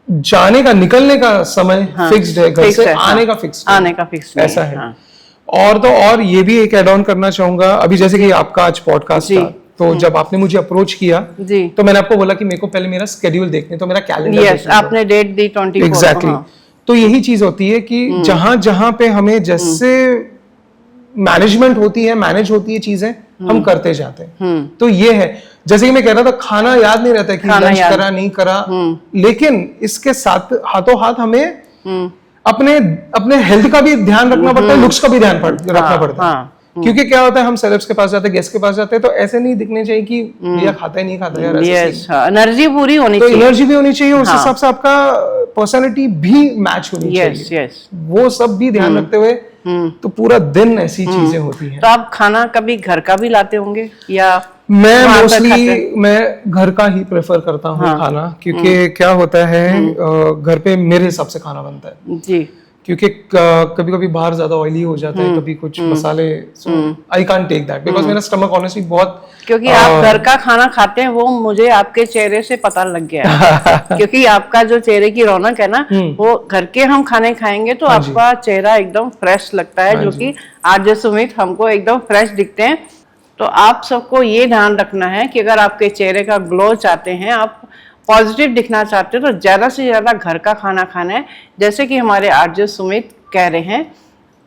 जाने का, निकलने का समय फिक्स्ड है, घर से आने का फिक्स्ड ऐसा है। और तो और ये भी एक एड ऑन करना चाहूंगा, अभी जैसे कि आपका आज पॉडकास्ट था, तो जब आपने मुझे अप्रोच किया तो मैंने आपको बोला कि मेरे को पहले मेरा स्केड्यूल देखने, तो मेरा कैलेंडर आपने डेट दी 24। एग्जैक्टली। तो यही चीज होती है कि जहां जहां पे हमें जैसे मैनेजमेंट होती है, मैनेज होती है चीजें, हम करते जाते हैं। तो ये है, जैसे कि मैं कह रहा था, खाना याद नहीं रहता कि लंच करा नहीं करा, लेकिन इसके साथ हाथों हाथ हमें अपने हेल्थ का भी ध्यान रखना पड़ता है, लुक्स का भी ध्यान रखना पड़ता है। क्योंकि क्या होता है, हम सेलेब्स के पास जाते हैं, गेस्ट के पास जाते हैं, तो ऐसे नहीं दिखने चाहिए कि भैया खाता है नहीं खाता यार, एनर्जी पूरी होनी चाहिए, एनर्जी भी होनी चाहिए, उस हिसाब से आपका पर्सनालिटी भी मैच होनी चाहिए। वो सब भी ध्यान रखते हुए तो पूरा दिन ऐसी चीजें होती हैं। तो आप खाना कभी घर का भी लाते होंगे या? मैं मोस्टली मैं घर का ही प्रेफर करता हूँ खाना, क्योंकि क्या होता है घर पे मेरे हिसाब से खाना बनता है जी, क्योंकि कभी कभी बाहर ज्यादा ऑयली हो जाता है, कभी कुछ मसाले, I can't take that because मेरा स्टमक ऑनेस्टली बहुत, क्योंकि आप घर का खाना खाते हैं वो मुझे आपके चेहरे से पता लग गया है। क्योंकि आपका जो चेहरे की रौनक है ना, वो घर के हम खाने खाएंगे तो आपका चेहरा एकदम फ्रेश लगता है, जो कि आज सुमित हमको एकदम फ्रेश दिखते हैं। तो आप सबको ये ध्यान रखना है कि अगर आपके चेहरे का ग्लो चाहते हैं, आप पॉजिटिव दिखना चाहते हो, तो ज्यादा से ज्यादा घर का खाना खाना है। जैसे कि हमारे आरजे सुमित कह रहे हैं,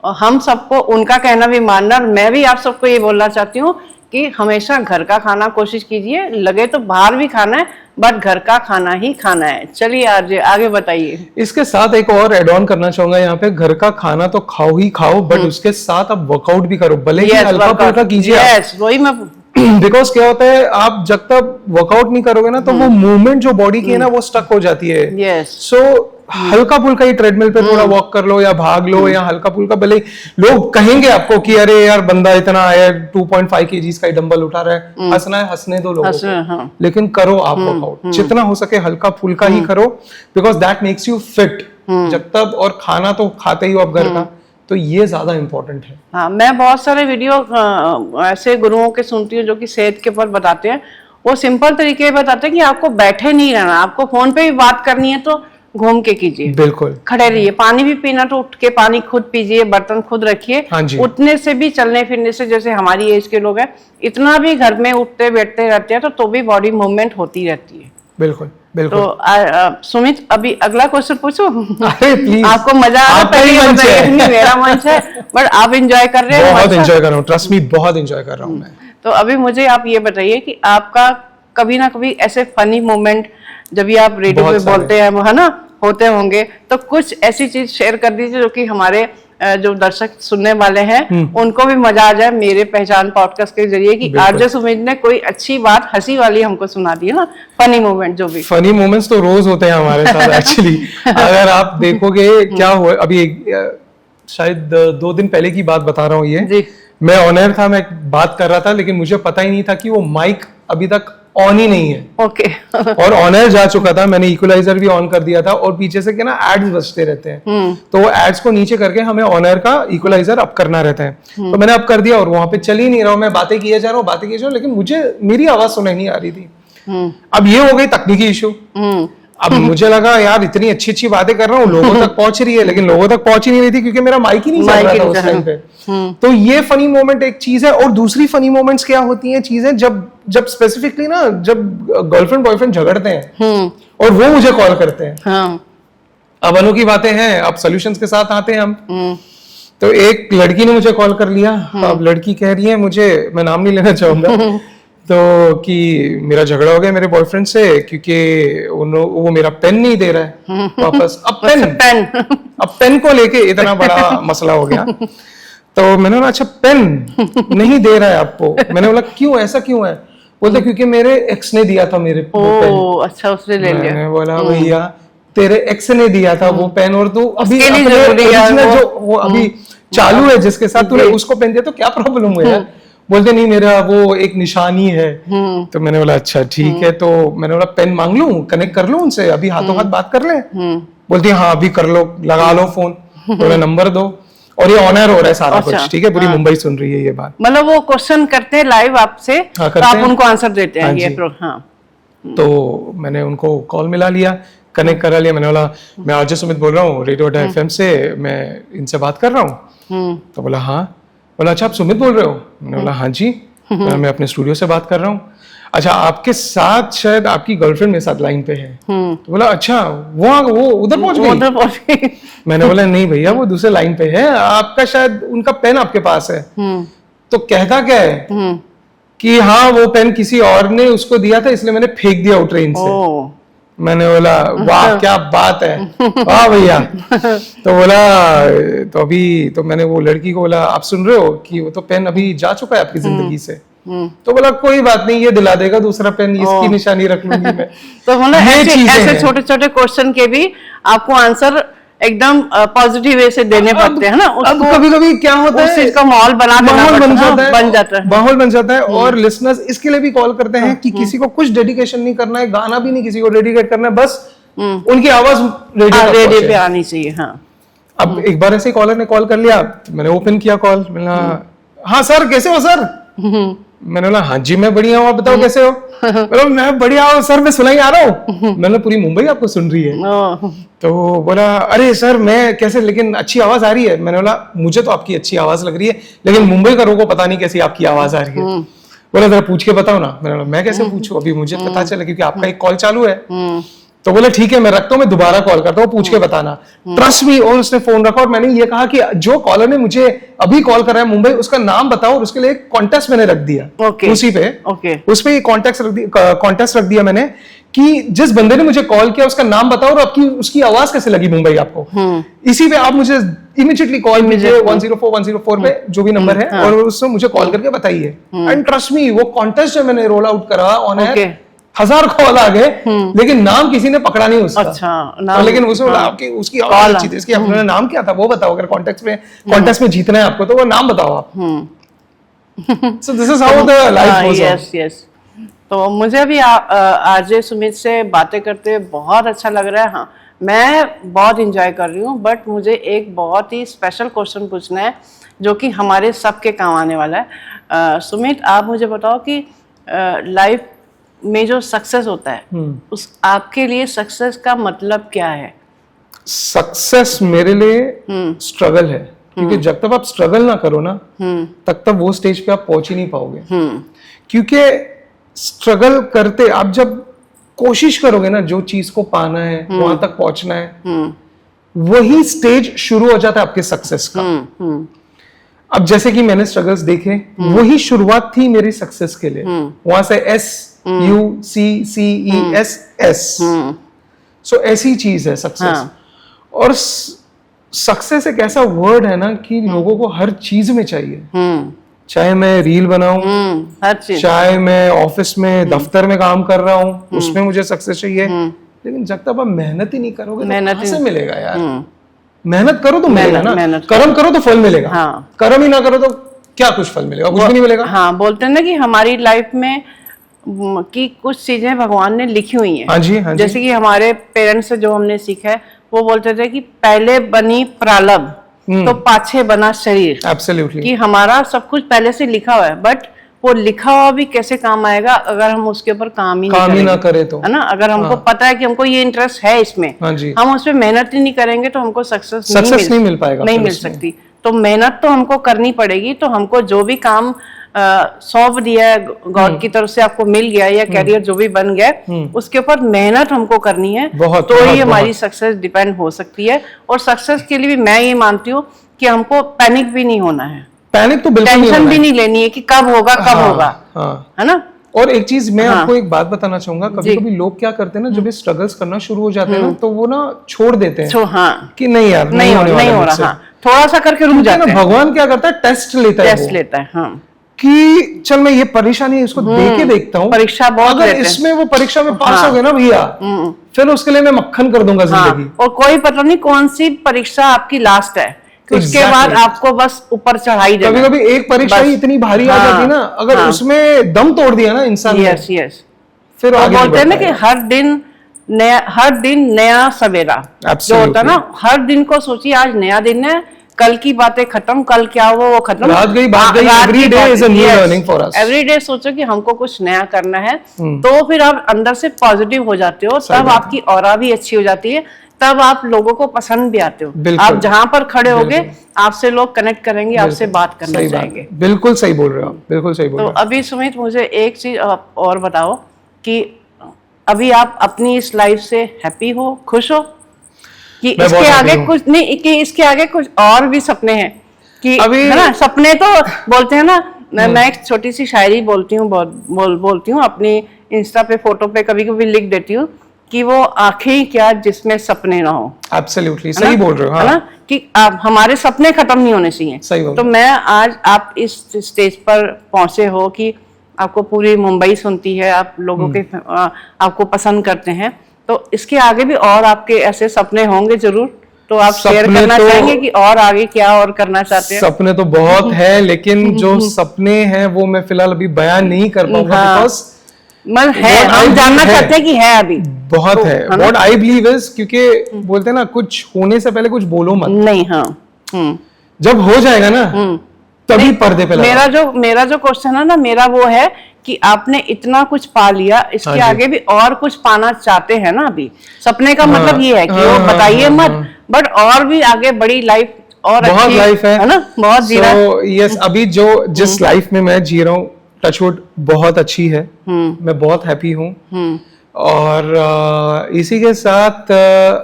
और हम सबको उनका कहना भी मानना, और मैं भी आप सबको ये बोलना चाहती हूँ कि हमेशा घर का खाना कोशिश कीजिए, लगे तो बाहर भी खाना है बट घर का खाना ही खाना है। चलिए आरजे आगे बताइए। इसके साथ एक और एड ऑन करना चाहूंगा यहाँ पे, घर का खाना तो खाओ ही खाओ, बट उसके साथ आप वर्कआउट भी करो, भले ही हल्का फुल्का कीजिए। वही मैं बिकॉज क्या होता है, आप जब तक वर्कआउट नहीं करोगे ना, तो वो मूवमेंट जो बॉडी की है ना, वो स्टक हो जाती है। सो हल्का फुल्का ही ट्रेडमिल पे थोड़ा वॉक कर लो या भाग लो, या हल्का फुल्का, भले लोग कहेंगे आपको कि अरे यार बंदा इतना है 2.5 kg का ही डंबल उठा रहा है, हंसना है हंसने दो लोगों को, लेकिन करो आप वर्कआउट, जितना हो सके हल्का फुल्का ही करो, because that makes you fit. जब तक, और खाना तो खाते ही हो आप घर का, तो ये ज्यादा इम्पोर्टेंट है। हाँ, मैं बहुत सारे वीडियो ऐसे गुरुओं के सुनती हूँ जो कि सेहत के ऊपर बताते हैं। वो सिंपल तरीके बताते हैं कि आपको बैठे नहीं रहना, आपको फोन पे भी बात करनी है तो घूम के कीजिए, बिल्कुल खड़े रहिए। पानी भी पीना तो उठ के पानी खुद पीजिए, बर्तन खुद रखिए। उठने से भी, चलने फिरने से, जैसे हमारी एज के लोग हैं, इतना भी घर में उठते बैठते रहते हैं तो भी बॉडी मूवमेंट होती रहती है। बिल्कुल बिल्कुल। तो सुमित अभी अगला क्वेश्चन पूछो। अरे प्लीज, आपको मजा आ रहा है? मेरा मंच है, बट आप एंजॉय कर रहे हैं? बहुत एंजॉय कर रहा हूँ, ट्रस्ट मी, बहुत एंजॉय कर रहा हूँ मैं। तो अभी मुझे आप ये बताइए कि आपका कभी ना कभी ऐसे फनी मोमेंट, जब भी आप रेडियो पे बोलते हैं, है ना, होते होंगे, तो कुछ ऐसी चीज शेयर कर दीजिए जो कि हमारे जो दर्शक सुनने वाले हैं उनको भी मजा आ जाए, मेरे पहचान पॉडकास्ट के जरिए, कि आरजे सुमित ने कोई अच्छी बात हंसी वाली हमको सुना दी है ना, फनी मोमेंट। जो भी फनी मोमेंट्स तो रोज होते हैं हमारे साथ एक्चुअली। अगर आप देखोगे क्या हुआ, अभी शायद 2 दिन पहले की बात बता रहा हूँ ये, मैं ऑन एयर था, मैं बात कर रहा था, लेकिन मुझे पता ही नहीं था कि वो माइक अभी तक ऑन ही नहीं है। ओके। और ऑन एयर जा चुका था, मैंने इक्वलाइजर भी ऑन कर दिया था, और पीछे से क्या ना एड्स बजते रहते हैं, तो वो एड्स को नीचे करके हमें ऑन एयर का इक्वलाइजर अप करना रहता है। तो मैंने अप कर दिया, और वहां पे चल ही नहीं रहा हूं, मैं बातें किए जा रहा हूँ, लेकिन मुझे मेरी आवाज सुनाई नहीं आ रही थी। अब ये हो गई तकनीकी इशू। अब मुझे लगा यार इतनी अच्छी अच्छी बातें कर रहा हूँ, लोगों तक पहुंच रही है, लेकिन लोगों तक पहुंच ही नहीं रही थी क्योंकि मेरा माइक ही नहीं चल रहा था उस टाइम पे। तो ये फनी मोमेंट एक चीज है। और दूसरी फनी मोमेंट्स क्या होती हैं चीजें, जब स्पेसिफिकली ना, जब गर्लफ्रेंड बॉयफ्रेंड झगड़ते हैं और वो मुझे कॉल करते हैं। अब अनोखी बातें हैं, अब सॉल्यूशंस के साथ आते हैं हम। तो एक लड़की ने मुझे कॉल कर लिया। अब लड़की कह रही है मुझे, मैं नाम नहीं लेना चाहूंगा, तो कि मेरा झगड़ा हो गया मेरे बॉयफ्रेंड से क्योंकि वो मेरा पेन नहीं दे रहा है वापस। अब पेन को लेके इतना बड़ा मसला हो गया। तो मैंने बोला अच्छा पेन नहीं दे रहा है आपको? मैंने बोला क्यों, ऐसा क्यों है? बोलते क्योंकि मेरे एक्स ने दिया था मेरे पेन। अच्छा, उसने ले लिया। मैंने बोला भैया तेरे एक्स ने दिया था वो पेन, और तू अभी जो वो अभी चालू है जिसके साथ तूने उसको पेन दिया, तो क्या प्रॉब्लम हुआ है? बोलते नहीं मेरा वो एक निशानी है। तो मैंने बोला अच्छा ठीक है। तो मैंने बोला पेन मांग लूं, कनेक्ट कर लूं उनसे, अभी हाथों हाथ बात कर ले? बोलती हाँ अभी कर लो, लगा लो फोन, बोला नंबर दो। और ये ऑन एयर हो रहा है सारा कुछ, ठीक है, पूरी मुंबई सुन रही है ये बात। मतलब वो क्वेश्चन करते हैं लाइव आपसे, तो आप उनको आंसर देते हैं। ये तो मैंने उनको कॉल मिला लिया, कनेक्ट करा लिया। मैंने बोला मैं आरजे सुमित बोल रहा हूँ रेडियो एफएम से, मैं इनसे बात कर रहा हूँ। तो बोला हाँ। बोला अच्छा आप सुमित बोल रहे हो? मैंने बोला हाँ जी। मैं अपने स्टूडियो से बात कर रहा हूँ। अच्छा आपके साथ शायद आपकी गर्लफ्रेंड मेरे साथ लाइन पे है। तो बोला अच्छा वो उधर पहुंच गई? मैंने बोला नहीं भैया वो दूसरे लाइन पे है, आपका शायद उनका पेन आपके पास है। तो कहता क्या है कि हाँ वो पेन किसी और ने उसको दिया था इसलिए मैंने फेंक दिया वो ट्रेन से। मैंने बोला वाह क्या बात है, वाह भैया। तो बोला तो अभी तो मैंने वो लड़की को बोला आप सुन रहे हो कि वो तो पेन अभी जा चुका है आपकी जिंदगी से? तो बोला कोई बात नहीं ये दिला देगा दूसरा पेन, इसकी निशानी रख लूंगी मैं। तो मतलब ऐसे छोटे छोटे क्वेश्चन के भी आपको आंसर एकदम पॉजिटिव वे से देने पड़ते हैं ना। अब कभी कभी क्या होता है, इसका माहौल बन जाता है, माहौल बन जाता है। और लिसनर्स इसके लिए भी कॉल करते हैं कि किसी को कुछ डेडिकेशन नहीं करना है, गाना भी नहीं किसी को डेडिकेट करना है, बस उनकी आवाज रेडियो पे आनी चाहिए। हाँ अब एक बार ऐसे कॉलर ने कॉल कर लिया, मैंने ओपन किया कॉल, मैंने हाँ सर कैसे हो सर, मैंने बोला हाँ जी मैं बढ़िया हूँ, आप बताओ कैसे हो, बोला मैं बढ़िया हूँ सर, मैं सुनाई आ रहा हूँ, मैंने पूरी मुंबई आपको सुन रही है। तो बोला अरे सर मैं कैसे, लेकिन अच्छी आवाज आ रही है। मैंने बोला मुझे तो आपकी अच्छी आवाज लग रही है, लेकिन मुंबई का लोगों को पता नहीं कैसी आपकी आवाज आ रही है। बोला जरा पूछ के बताओ ना। मैंने बोला मैं कैसे पूछूं, अभी मुझे पता चला क्योंकि आपका एक कॉल चालू है। तो बोले ठीक है मैं रखता हूँ, मैं दोबारा कॉल करता हूँ, पूछ के बताना। ट्रस्ट मी, और उसने फोन रखा और मैंने ये कहा कि जो कॉलर ने मुझे अभी कॉल करा है मुंबई, उसका नाम बताओ, और उसके लिए एक कॉन्टेस्ट मैंने रख दिया उसी पे, उस पे कॉन्टेस्ट रख दिया मैंने कि जिस बंदे ने मुझे कॉल किया उसका नाम बताओ और आपकी उसकी आवाज कैसे लगी मुंबई आपको। इसी पे आप मुझे इमीडिएटली कॉल कीजिए 104 पे जो भी नंबर है, और उससे मुझे कॉल करके बताइए। एंड ट्रस्ट मी, वो कॉन्टेस्ट जो मैंने रोल आउट करा ऑन एयर, 1000 कॉल आ गए, लेकिन नाम किसी ने पकड़ा नहीं उसका। अच्छा, लेकिन आपकी उसकी आवाज अच्छी थी, इसकी अपना नाम क्या था वो बताओ, अगर कॉन्टेस्ट में जीतना है आपको तो वो नाम बताओ आप। सो this is how the life goes on. Yes. तो मुझे भी आरजे सुमित से बातें करते बहुत अच्छा लग रहा है। हाँ, मैं बहुत इंजॉय कर रही हूँ, बट मुझे एक बहुत ही स्पेशल क्वेश्चन पूछना है जो कि हमारे सबके काम आने वाला है। सुमित, आप मुझे बताओ कि लाइफ में जो सक्सेस होता है, उस आपके लिए सक्सेस का मतलब क्या है? सक्सेस मेरे लिए स्ट्रगल है, क्योंकि जब तक आप स्ट्रगल ना करो ना तब तक वो स्टेज पे आप पहुंच ही नहीं पाओगे। क्योंकि स्ट्रगल करते आप जब कोशिश करोगे ना जो चीज को पाना है, वहां तक पहुंचना है, वही स्टेज शुरू हो जाता है आपके सक्सेस का। अब जैसे कि मैंने स्ट्रगल्स देखे, वही शुरुआत थी मेरी सक्सेस के लिए। वहां से SUCCESS, सो ऐसी चीज है सक्सेस। और सक्सेस एक ऐसा वर्ड है ना कि लोगों को हर चीज में चाहिए। चाहे मैं रील बनाऊं, हर चीज, चाहे मैं ऑफिस में दफ्तर में काम कर रहा हूं, उसमें मुझे सक्सेस चाहिए। लेकिन जब तक आप मेहनत ही नहीं करोगे तो कहां से मिलेगा यार। मेहनत करो तो मिलेगा ना, कर्म करो तो फल मिलेगा। कर्म ही ना करो तो क्या कुछ फल मिलेगा, कुछ भी नहीं मिलेगा। हाँ, बोलते हैं ना कि हमारी लाइफ में कि कुछ चीजें भगवान ने लिखी हुई हैं। हाँ जी, हाँ जी। जैसे कि हमारे पेरेंट्स से जो हमने सीखा है, वो बोलते थे कि पहले बनी प्रारब्ध तो पाछे बना शरीर। एब्सोल्युटली, कि हमारा सब कुछ पहले से लिखा हुआ है, बट वो लिखा हुआ भी कैसे काम आएगा अगर हम उसके ऊपर काम ही ना करें तो, है ना। अगर हमको पता है कि हमको ये इंटरेस्ट है इसमें, हम उसमें मेहनत ही नहीं करेंगे तो हमको सक्सेस नहीं मिल पाएगा, नहीं मिल सकती। तो मेहनत तो हमको करनी पड़ेगी। तो हमको जो भी काम सौंप दिया है गॉड की तरफ से, आपको मिल गया या कैरियर जो भी बन गया, उसके ऊपर मेहनत हमको करनी है, तो ही हमारी सक्सेस डिपेंड हो सकती है। और सक्सेस के लिए भी मैं ये मानती हूँ कि हमको पैनिक भी नहीं होना है, पैनिक तो बिल्कुल टेंशन भी नहीं लेनी है कि कब होगा कब होगा, है ना। और एक चीज मैं आपको एक बात बताना चाहूंगा, कभी कभी लोग क्या करते हैं ना, जब ये स्ट्रगल्स करना शुरू हो जाते हैं ना, तो वो ना छोड़ देते हैं कि नहीं यार नहीं हो रहा, थोड़ा सा करके रुक जाते हैं। भगवान क्या करता है, टेस्ट लेता है कि चल मैं ये परेशानी इसको दे के देखता हूँ, परीक्षा बहुत अगर इसमें वो परीक्षा में पास हो गए ना भैया, फिर उसके लिए मैं मक्खन कर दूंगा जिंदगी। और कोई पता नहीं कौन सी परीक्षा आपकी लास्ट है, उसके बाद आपको बस ऊपर चढ़ाई देना। कभी कभी एक परीक्षा ही इतनी भारी आ जाती ना, अगर उसमें दम तोड़ दिया ना इंसान ने, फिर आगे बोलते हैं ना कि हर दिन नया सवेरा जो होता है ना, हर दिन को सोचिए आज नया दिन है, कल की बातें खत्म, कल क्या हुआ वो खत्म, रात गई बात गई। Every day is a new learning for us. Every day सोचो कि हमको कुछ नया करना है, तो फिर आप अंदर से पॉजिटिव हो जाते हो, तब आपकी ऑरा भी अच्छी हो जाती है, तब आप लोगों को पसंद भी आते हो। आप जहां पर खड़े होगे आपसे लोग कनेक्ट करेंगे, आपसे बात करना चाहेंगे। बिल्कुल सही बोल रहे हो आप, बिल्कुल सही बोल रहे हो। तो अभी सुमित मुझे एक चीज और बताओ कि अभी आप अपनी इस लाइफ से हैप्पी हो, खुश हो, कि इसके आगे कुछ नहीं, कि इसके आगे कुछ और भी सपने हैं कि अभी, है ना। सपने तो बोलते हैं ना, मैं एक छोटी सी शायरी बोलती हूँ, बोलती हूँ अपनी इंस्टा पे, फोटो पे कभी कभी लिख देती हूँ कि वो आंखें क्या जिसमें सपने ना हो। एब्सोल्युटली सही बोल रहे हो, है ना, कि आप हमारे सपने खत्म नहीं होने चाहिए। तो मैं आज आप इस स्टेज पर पहुंचे हो कि आपको पूरी मुंबई सुनती है, आप लोगों के आपको पसंद करते हैं, तो इसके आगे भी और आपके ऐसे सपने होंगे जरूर, तो आप शेयर करना चाहेंगे कि और आगे क्या और करना चाहते हैं? सपने तो बहुत है, लेकिन जो सपने हैं वो मैं फिलहाल अभी बयान नहीं कर पाऊंगा, बिकॉज मतलब है, हम जानना चाहते हैं कि है अभी बहुत है। व्हाट आई बिलीव इज, क्योंकि बोलते हैं ना कुछ होने से पहले कुछ बोलो मत। नहीं, हाँ, जब हो जाएगा ना तभी पर्दे पे मेरा जो क्वेश्चन है ना, मेरा वो है कि आपने इतना कुछ पा लिया, इसके आगे भी और कुछ पाना चाहते हैं ना अभी। सपने का मतलब ये है कि वो बताइए मत, बट और भी आगे बड़ी लाइफ और बहुत अच्छी लाइफ है ना, बहुत जी रहा है। यस, अभी जो जिस लाइफ में मैं जी रहा हूँ, टचवुड बहुत अच्छी है, मैं बहुत हैप्पी हूँ। और इसी के साथ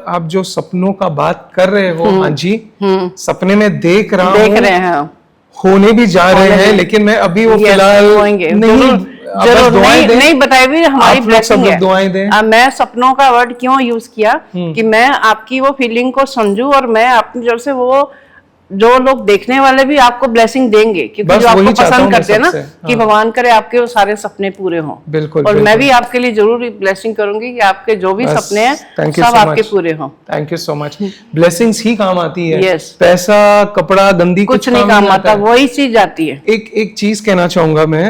आप जो सपनों का बात कर रहे हो, हाँ जी, सपने में देख रहे हैं, होने भी जा रहे हैं, लेकिन मैं अभी वो फिलहाल नहीं बताए भी हमारी ब्लेसिंग है। दुआएं दें। मैं सपनों का वर्ड क्यों यूज किया कि मैं आपकी वो फीलिंग को समझूं, और मैं अपनी तरफ से वो जो लोग देखने वाले भी आपको ब्लेसिंग देंगे, क्योंकि जो आपको पसंद करते हैं ना, कि भगवान करे आपके वो सारे सपने पूरे हों। बिल्कुल, और मैं भी आपके लिए जरूर ब्लेसिंग करूंगी कि आपके जो भी सपने हैं सब आपके पूरे हों। Thank you so much. Blessings ही काम आती है। Yes. पैसा, कपड़ा, गंदी कुछ नहीं काम आता, वही चीज आती है। एक चीज कहना चाहूंगा मैं,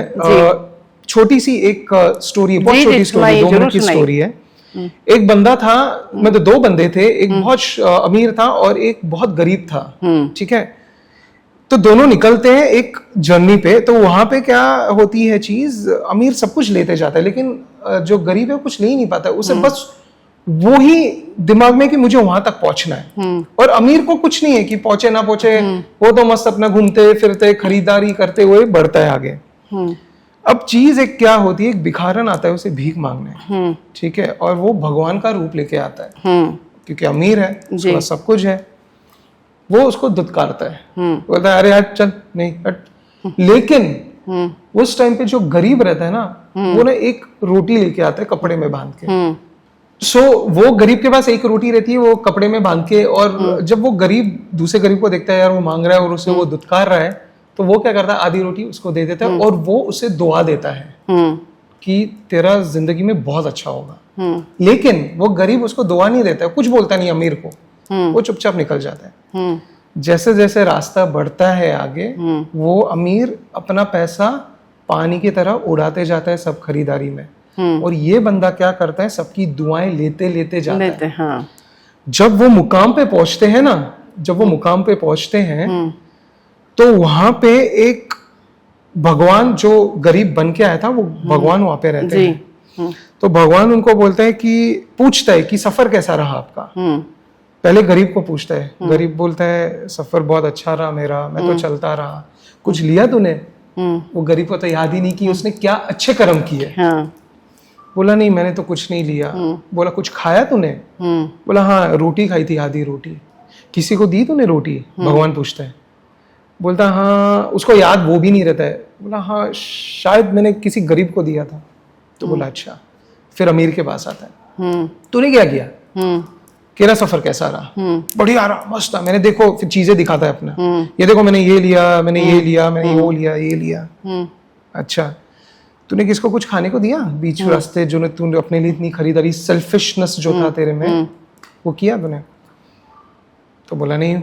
छोटी सी एक स्टोरी, बहुत छोटी स्टोरी, 2 मिनट की स्टोरी है। एक बंदा था, मतलब 2 बंदे थे, एक बहुत अमीर था और एक बहुत गरीब था, ठीक है। तो दोनों निकलते हैं एक जर्नी पे। तो वहां पे क्या होती है चीज, अमीर सब कुछ लेते जाता है, लेकिन जो गरीब है वो कुछ ले ही नहीं पाता, उसे बस वो ही दिमाग में कि मुझे वहां तक पहुंचना है। और अमीर को कुछ नहीं है कि पहुंचे ना पहुंचे, वो तो मस्त अपना घूमते फिरते खरीदारी करते हुए बढ़ता है आगे। अब चीज एक क्या होती है, एक भिखारन आता है उसे भीख मांगने, ठीक है, और वो भगवान का रूप लेके आता है, क्योंकि अमीर है, उसके पास सब कुछ है। वो उसको दुत्कारता है, बोलता है अरे यार चल, नहीं हट। लेकिन उस टाइम पे जो गरीब रहता है ना, वो ना एक रोटी लेके आता है कपड़े में बांध के। सो वो गरीब के पास एक रोटी रहती है, वो कपड़े में बांध के, और जब वो गरीब दूसरे गरीब को देखता है यार वो मांग रहा है और उसे वो दुत्कार रहा है, तो वो क्या करता है, आधी रोटी उसको दे देता है और वो उसे दुआ देता है कि तेरा जिंदगी में बहुत अच्छा होगा। लेकिन वो गरीब उसको दुआ नहीं देता है, कुछ बोलता नहीं अमीर को, वो चुपचाप निकल जाता है। जैसे जैसे रास्ता बढ़ता है आगे, वो अमीर अपना पैसा पानी की तरह उड़ाते जाता है सब खरीदारी में, और ये बंदा क्या करता है, सबकी दुआएं लेते लेते जाता है। हाँ। जब वो मुकाम पे पहुंचते हैं ना, जब वो मुकाम पे पहुंचते हैं, तो वहां पे एक भगवान जो गरीब बन के आया था, वो भगवान वहां पे रहते हैं। तो भगवान उनको बोलते हैं कि पूछता है कि सफर कैसा रहा आपका। पहले गरीब को पूछता है, गरीब बोलता है सफर बहुत अच्छा रहा मेरा, मैं तो चलता रहा। कुछ लिया तूने? वो गरीब को तो याद ही नहीं कि उसने क्या अच्छे कर्म किए। बोला नहीं मैंने तो कुछ नहीं लिया। बोला कुछ खाया तूने? बोला हाँ रोटी खाई थी, आधी रोटी। किसी को दी तूने रोटी? भगवान पूछता है। बोलता हाँ, उसको याद वो भी नहीं रहता है। बोला हाँ शायद मैंने किसी गरीब को दिया था। तो बोला अच्छा। फिर अमीर के पास आता है, तूने क्या किया? तेरा सफर कैसा रहा? बढ़िया रहा, मस्त था। मैंने देखो फिर चीजें दिखाता है अपना, ये देखो मैंने ये लिया, मैंने ये लिया, मैंने वो लिया, ये लिया। अच्छा तूने किसको कुछ खाने को दिया बीच रास्ते, जो तूने अपने लिए इतनी खरीदारी, सेल्फिशनेस जो था तेरे में, वो किया तूने? तो बोला नहीं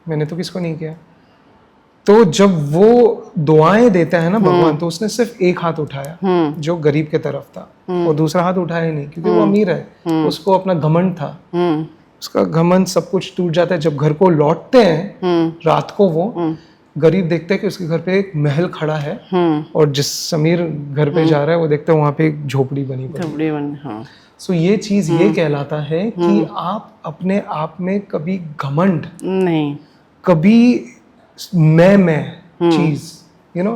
मैंने तो किसको नहीं किया। तो जब वो दुआएं देता है ना भगवान, तो उसने सिर्फ एक हाथ उठाया जो गरीब के तरफ था, और दूसरा हाथ उठाया नहीं, क्योंकि वो अमीर है, उसको अपना घमंड था। उसका घमंड सब कुछ टूट जाता है। जब घर को लौटते हैं रात को, वो गरीब देखते हैं कि उसके घर पे एक महल खड़ा है, और जिस अमीर घर पे जा रहा है वो देखते हैं वहां पे एक झोपड़ी बनी पड़ी। सो ये चीज ये कहलाता है कि आप अपने आप में कभी घमंड नहीं, कभी मैं चीज, यू नो,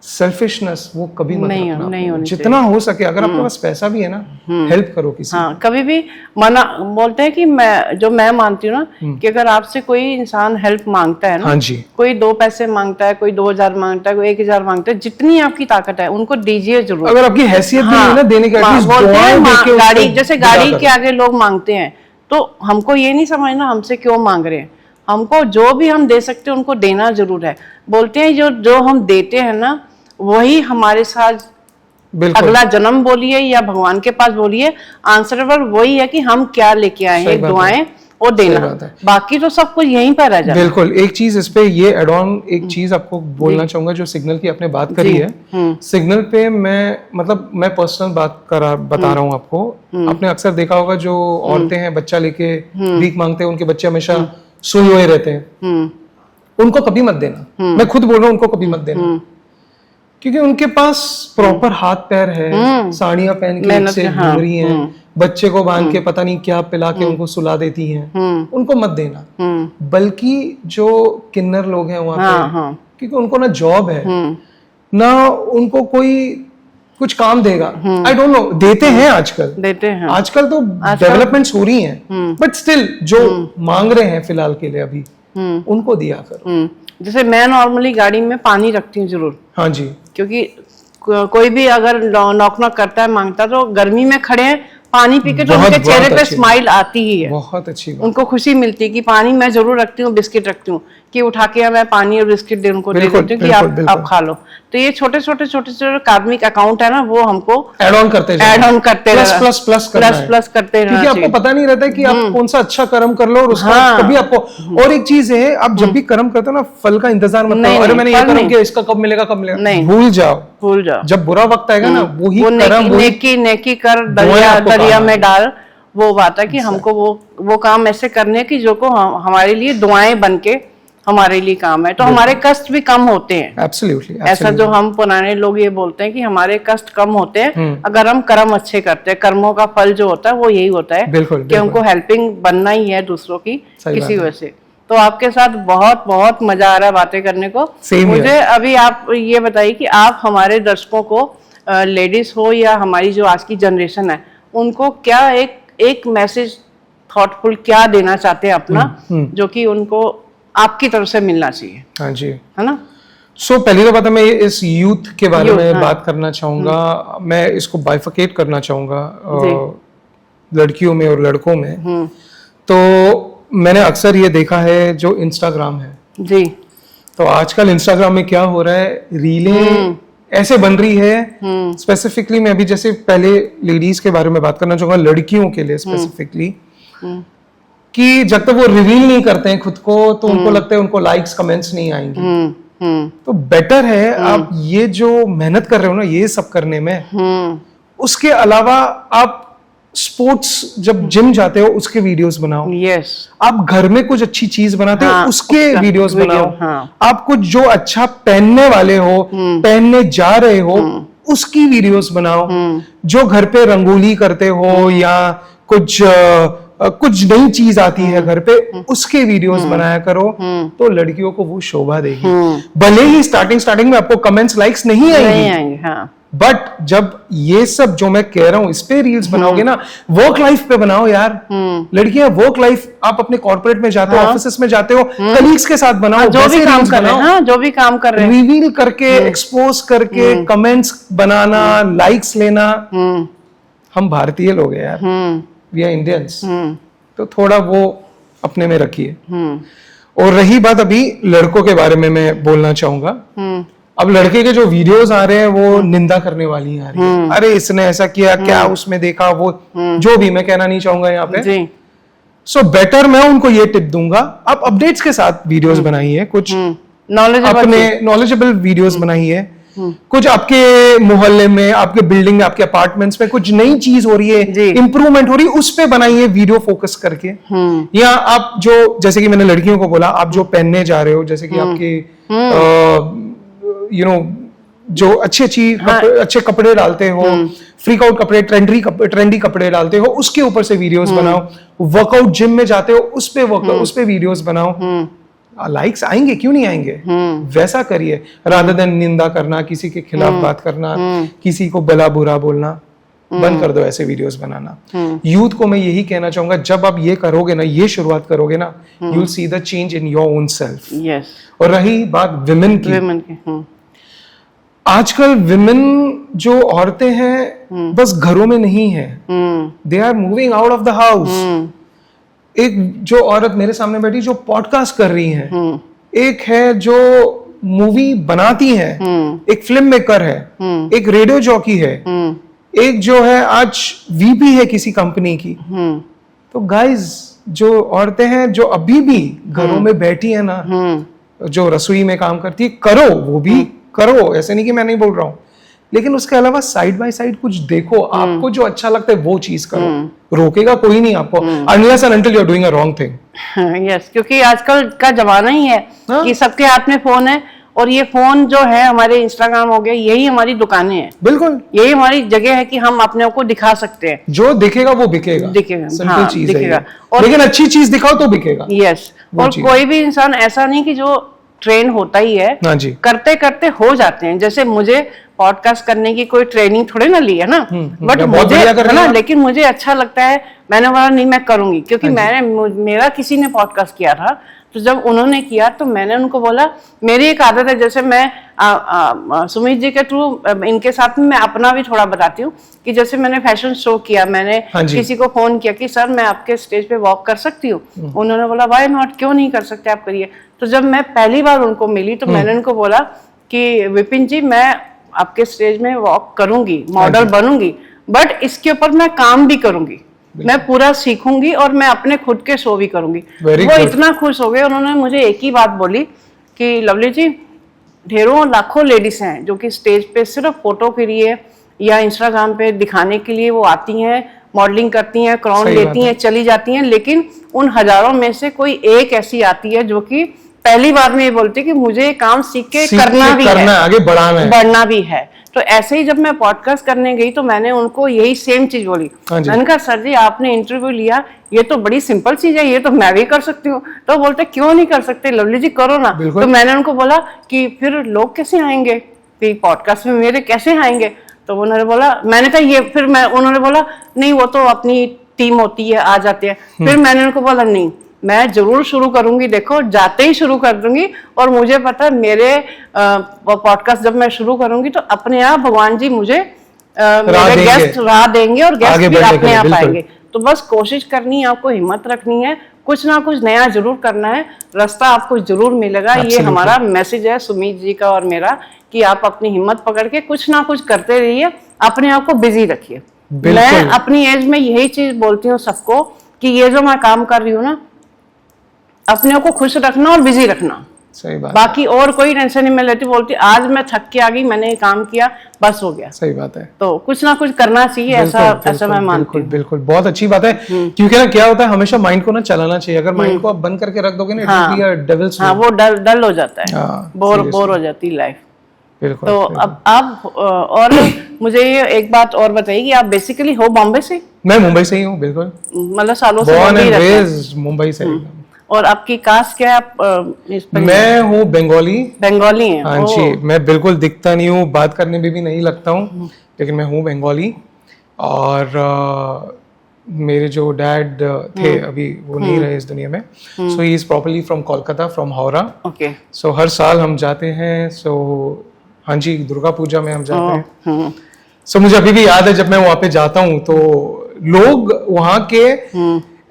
सेल्फिशनेस, वो कभी मत रखना। नहीं होनी जितना हो सके, अगर आपके पास पैसा भी है ना, हेल्प करो किसी। हाँ, कभी भी मना बोलते हैं कि मैं मानती हूँ ना कि अगर आपसे कोई इंसान हेल्प मांगता है ना, हाँ जी, कोई 2 पैसे मांगता है, कोई 2000 मांगता है, कोई 1000 मांगता है, जितनी आपकी ताकत है उनको दीजिए जरूर। अगर आपकी हैसियत भी है ना देने की, गाड़ी जैसे गाड़ी के आगे लोग मांगते हैं, तो हमको ये नहीं समझना हमसे क्यों मांग रहे हैं। हमको जो भी हम दे सकते हैं उनको देना जरूर है। बोलते हैं जो हम देते हैं ना, वही हमारे साथ अगला जन्म बोलिए या भगवान के पास बोलिए, आंसरेबल वही है कि हम क्या लेके आए हैं। दुआएं वो देना, बात है। बाकी तो सब कुछ यहीं पर रह जाता है। बिल्कुल। एक चीज इस पे ये एड ऑन एक चीज आपको बोलना चाहूंगा, जो सिग्नल की आपने बात करी है, सिग्नल पे मैं पर्सनल बता रहा हूँ आपको। आपने अक्सर देखा होगा जो औरतें हैं बच्चा लेके भीख मांगते हैं, उनके बच्चे हमेशा सोए हुए रहते हैं, उनको कभी मत देना। मैं खुद बोल रहा हूँ, उनको कभी मत देना, क्योंकि उनके पास प्रॉपर हाथ पैर है, साड़ियां पहन के एक से घूम रही हैं, बच्चे को बांध के पता नहीं क्या पिला के उनको सुला देती हैं, उनको मत देना। बल्कि जो किन्नर लोग हैं वहां पे, क्योंकि उनको ना जॉब है ना उनको कोई कुछ काम देगा, आई डोंट नो, देते हैं आजकल, देते हैं आजकल तो डेवलपमेंट्स हो रही हैं, बट स्टिल जो मांग रहे हैं फिलहाल के लिए अभी, उनको दिया करो। जैसे मैं नॉर्मली गाड़ी में पानी रखती हूँ जरूर, हाँ जी, क्योंकि कोई भी अगर नॉक नॉक करता है मांगता, तो गर्मी में खड़े हैं पानी पी के, तो उनके चेहरे पे स्माइल आती ही है, बहुत अच्छी बात। उनको खुशी मिलती है कि पानी मैं जरूर रखती हूँ, बिस्किट रखती हूँ कि उठा के मैं पानी और बिस्किट दे उनको दे देती हूँ कि आप खा लो। तो ये छोटे छोटे कार्मिक अकाउंट है ना, वो हमको ऐड ऑन करते प्लस करते रहना, क्योंकि आपको पता नहीं रहता कि आप कौन सा अच्छा कर्म कर लो और उसका कभी आपको। और एक चीज है, आप जब भी कर्म करते हो ना, फल का इंतजार मत करो, अरे मैंने ये कर्म किया, इसका कब मिलेगा कब मिलेगा, भूल जाओ। जब बुरा वक्त आएगा ना, वही कर्म, नेकी कर दरिया में डाल, वो बात है कि हमको वो काम ऐसे करने की जो को हमारे लिए दुआएं बन के हमारे लिए काम है, तो हमारे कष्ट भी कम होते हैं। एब्सोल्युटली, ऐसा जो हम पुराने लोग ये बोलते हैं कि हमारे कष्ट कम होते हैं अगर हम कर्म अच्छे करते हैं। कर्मों का फल जो होता है वो यही होता है कि हमको हेल्पिंग बनना ही है दूसरों की किसी वजह से। तो आपके साथ बहुत बहुत मजा आ रहा है बातें करने को। मुझे अभी आप ये बताइए कि आप हमारे दर्शकों को, लेडीज हो या हमारी जो आज की जनरेशन है, उनको क्या एक मैसेज थॉटफुल क्या देना चाहते हैं अपना, जो कि उनको आपकी तरफ से मिलना चाहिए? हाँ जी, है ना। पहली तो बात है, मैं इस यूथ के बारे में बात करना चाहूंगा। मैं इसको बाइफिकेट करना चाहूंगा लड़कियों में और लड़कों में। तो मैंने अक्सर ये देखा है जो इंस्टाग्राम है जी, तो आजकल इंस्टाग्राम में क्या हो रहा है, रीलें ऐसे बन रही है। स्पेसिफिकली मैं अभी जैसे पहले लेडीज के बारे में बात करना चाहूंगा, लड़कियों के लिए स्पेसिफिकली, कि जब तक वो रिवील नहीं करते हैं खुद को, तो उनको लगता है उनको लाइक्स कमेंट्स नहीं आएंगे। तो बेटर है आप ये जो मेहनत कर रहे हो ना ये सब करने में, उसके अलावा आप स्पोर्ट्स जब जिम जाते हो उसके वीडियोस बनाओ। यस। आप घर में कुछ अच्छी चीज बनाते हो उसके वीडियोस बनाओ। आप कुछ जो अच्छा पहनने वाले हो, पहनने जा रहे हो, उसकी वीडियोस बनाओ। जो घर पे रंगोली करते हो या कुछ नई चीज आती है घर पे, उसके वीडियोस बनाया करो, तो लड़कियों को वो शोभा देगी। भले ही स्टार्टिंग में आपको कमेंट्स लाइक्स नहीं आएंगे, बट जब ये सब जो मैं कह रहा हूं इस पे रील्स बनाओगे ना, वर्क लाइफ पे बनाओ यार। लड़कियां वर्क लाइफ, आप अपने कॉर्पोरेट में जाते हो, ऑफिस में जाते हो, कलीग्स के साथ बनाओ, जो भी काम कर रहे हैं, जो भी काम कर रहे हैं, रिवील करके, एक्सपोज करके, कमेंट्स बनाना, लाइक्स लेना। हम भारतीय लोग हैं यार, वी आर इंडियंस, तो थोड़ा वो अपने में रखिए। और रही बात अभी लड़कों के बारे में मैं बोलना चाहूंगा। अब लड़के के जो वीडियोस आ रहे हैं वो निंदा करने वाली आ रही है, अरे इसने ऐसा किया, क्या उसमें देखा, वो जो भी मैं कहना नहीं चाहूंगा यहाँ पे। सो बेटर मैं उनको ये टिप दूंगा, आप अपडेट्स के साथ वीडियोस बनाइए, कुछ अपने नॉलेजेबल वीडियोस बनाइए। कुछ आपके मोहल्ले में, आपके बिल्डिंग में, आपके अपार्टमेंट्स में कुछ नई चीज हो रही है, इंप्रूवमेंट हो रही है, उस पे बनाइए वीडियो फोकस करके। या आप जो, जैसे कि मैंने लड़कियों को बोला, आप जो पहनने जा रहे हो, जैसे कि आपके जो अच्छे कपड़े डालते हो, फ्रीक आउट कपड़े, ट्रेंडी कपड़े डालते हो, उसके ऊपर से वीडियोस बनाओ। वर्कआउट जिम में जाते हो, उस पे वीडियोस बनाओ। लाइक्स आएंगे, क्यों नहीं आएंगे? वैसा करिए, रादर देन निंदा करना, किसी के खिलाफ बात करना, किसी को भला बुरा बोलना। बंद कर दो ऐसे वीडियोस बनाना। यूथ को मैं यही कहना चाहूंगा, जब आप ये करोगे ना, ये शुरुआत करोगे ना, you will see the change in your own self. Yes. और रही बात विमेन की, आजकल विमेन जो औरतें हैं बस घरों में नहीं है, they are moving out of the house. एक जो औरत मेरे सामने बैठी जो पॉडकास्ट कर रही है, एक है जो मूवी बनाती है, एक फिल्म मेकर है, एक रेडियो जॉकी है, एक जो है आज वीपी है किसी कंपनी की। तो गाइज जो औरतें हैं जो अभी भी घरों में बैठी है ना, जो रसोई में काम करती है, करो, वो भी करो, ऐसे नहीं कि मैं नहीं बोल रहा हूँ, लेकिन उसके अलावा साइड बाय साइड कुछ देखो, आपको जो अच्छा लगता है वो चीज करो, रोकेगा कोई नहीं आपको, unless and until you are doing a wrong thing. Yes, क्योंकि आजकल का जमाना ही है कि सबके हाथ में फोन है, और ये फोन जो है हमारे इंस्टाग्राम हो गया, यही हमारी दुकानें हैं, बिल्कुल यही हमारी जगह है कि हम अपने को दिखा सकते हैं, जो दिखेगा वो बिकेगा, सिंपल चीज है, और लेकिन अच्छी चीज दिखाओ तो बिकेगा। यस, और कोई भी इंसान ऐसा नहीं कि जो ट्रेन होता ही है, करते करते हो जाते हैं। जैसे मुझे पॉडकास्ट करने की कोई ट्रेनिंग थोड़े ना ली है ना, बट मुझे है ना, लेकिन मुझे अच्छा लगता है, मैंने बोला नहीं मैं करूंगी, क्योंकि मेरा किसी ने पॉडकास्ट किया था, तो जब उन्होंने किया तो मैंने उनको बोला, मेरी एक आदत है, जैसे मैं सुमित जी के थ्रू इनके साथ में मैं अपना भी थोड़ा बताती हूँ, कि जैसे मैंने फैशन शो किया, मैंने किसी को फोन किया कि सर मैं आपके स्टेज पे वॉक कर सकती हूँ, उन्होंने बोला व्हाई नॉट, क्यों नहीं कर सकते, आप करिए। तो जब मैं पहली बार उनको मिली तो मैंने उनको बोला कि विपिन जी मैं आपके स्टेज में वॉक करूंगी, मॉडल बनूंगी, बट इसके ऊपर मैं काम भी करूंगी, मैं पूरा सीखूंगी और मैं अपने खुद के शो भी करूंगी। वो इतना खुश हो गए, उन्होंने मुझे एक ही बात बोली कि लवली जी, ढेरों लाखों लेडीज हैं जो कि स्टेज पे सिर्फ फोटो के लिए या इंस्टाग्राम पे दिखाने के लिए वो आती हैं, मॉडलिंग करती हैं, क्राउन लेती हैं, चली जाती हैं, लेकिन उन हजारों में से कोई एक ऐसी आती है जो कि पहली बार में ये बोलती है कि मुझे काम सीख के करना भी है, आगे बढ़ना भी है। तो ऐसे ही जब मैं पॉडकास्ट करने गई तो मैंने उनको यही सेम चीज बोली, मैंने कहा सर जी आपने इंटरव्यू लिया, ये तो बड़ी सिंपल चीज है, ये तो मैं भी कर सकती हूँ। तो बोलते क्यों नहीं कर सकते लवली जी, करो ना। तो मैंने उनको बोला कि फिर लोग कैसे आएंगे, पॉडकास्ट में मेरे कैसे आएंगे? तो उन्होंने बोला, मैंने कहा ये, फिर उन्होंने बोला नहीं वो तो अपनी टीम होती है, आ जाते हैं। फिर मैंने उनको बोला नहीं, मैं जरूर शुरू करूंगी, देखो जाते ही शुरू कर दूंगी, और मुझे पता है मेरे पॉडकास्ट जब मैं शुरू करूंगी तो अपने आप भगवान जी मुझे मेरे गेस्ट राह देंगे और गेस्ट भी अपने आप आएंगे। तो बस कोशिश करनी है, आपको हिम्मत रखनी है, कुछ ना कुछ नया जरूर करना है, रास्ता आपको जरूर मिलेगा। ये हमारा मैसेज है सुमित जी का और मेरा, कि आप अपनी हिम्मत पकड़ के कुछ ना कुछ करते रहिए, अपने आप को बिजी रखिए। मैं अपनी एज में यही चीज बोलती हूँ सबको कि ये जो मैं काम कर रही हूँ ना, अपने को खुश रखना और बिजी रखना, सही बात, बाकी और कोई टेंशन नहीं मैं लेती। बोलती आज मैं थक के आ गई, मैंने काम किया, बस हो गया। सही बात है, तो कुछ ना कुछ करना चाहिए, ऐसा मैं मानती हूँ। बिल्कुल, बहुत अच्छी बात है, क्योंकि ना क्या होता है, हमेशा माइंड को ना चलाना चाहिए। अगर माइंड को आप बंद करके रख दोगे ना, वो डल हो जाता है, बोर हो जाती लाइफ। बिल्कुल। तो अब आप और मुझे ये एक बात और बताइए कि आप बेसिकली हो बॉम्बे से? मैं मुंबई से ही हूँ, बिल्कुल, मतलब सालों से मुंबई से। और आपकी कास्ट क्या है? मैं हूँ बंगाली हैं? हाँ जी, मैं बिल्कुल दिखता नहीं हूँ, बात करने में भी नहीं लगता हूँ, लेकिन मैं हूँ बंगाली। और मेरे जो डैड थे अभी वो नहीं रहे इस दुनिया में, so he is properly from Kolkata, from Howrah. Okay. So हर साल हम जाते हैं, सो हाँ जी, दुर्गा पूजा में हम जाते हैं। सो मुझे अभी भी याद है जब मैं वहाँ पे जाता हूँ तो लोग वहाँ के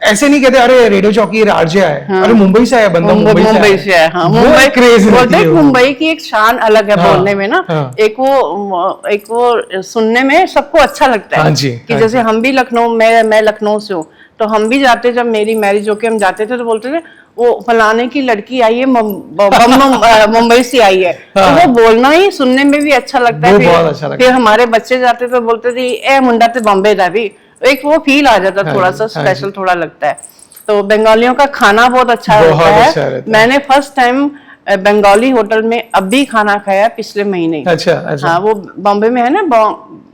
ऐसे नहीं कहते अरे रेडियो जॉकी आरजे आए, अरे मुंबई से आया बंदा, मुंबई से आया। हाँ, मुंबई क्रेज बोलते हैं, मुंबई की एक शान अलग है बोलने में ना। एक वो सुनने में सबको अच्छा लगता है कि जैसे हम भी लखनऊ, मैं लखनऊ से हूँ, तो हम भी जाते, जब मेरी मैरिज होके हम जाते थे तो बोलते थे वो फलाने की लड़की आई है, मुंबई से आई है। तो वो बोलना ही सुनने में भी अच्छा लगता है। फिर हमारे बच्चे जाते तो बोलते थे ए मुंडा ते बॉम्बे दा भी, एक वो फील आ जाता, थोड़ा सा स्पेशल थोड़ा लगता है। तो बंगालियों का खाना बहुत अच्छा होता है। मैंने फर्स्ट टाइम बंगाली होटल में अभी खाना खाया पिछले महीने। अच्छा। हाँ, वो बॉम्बे में है ना,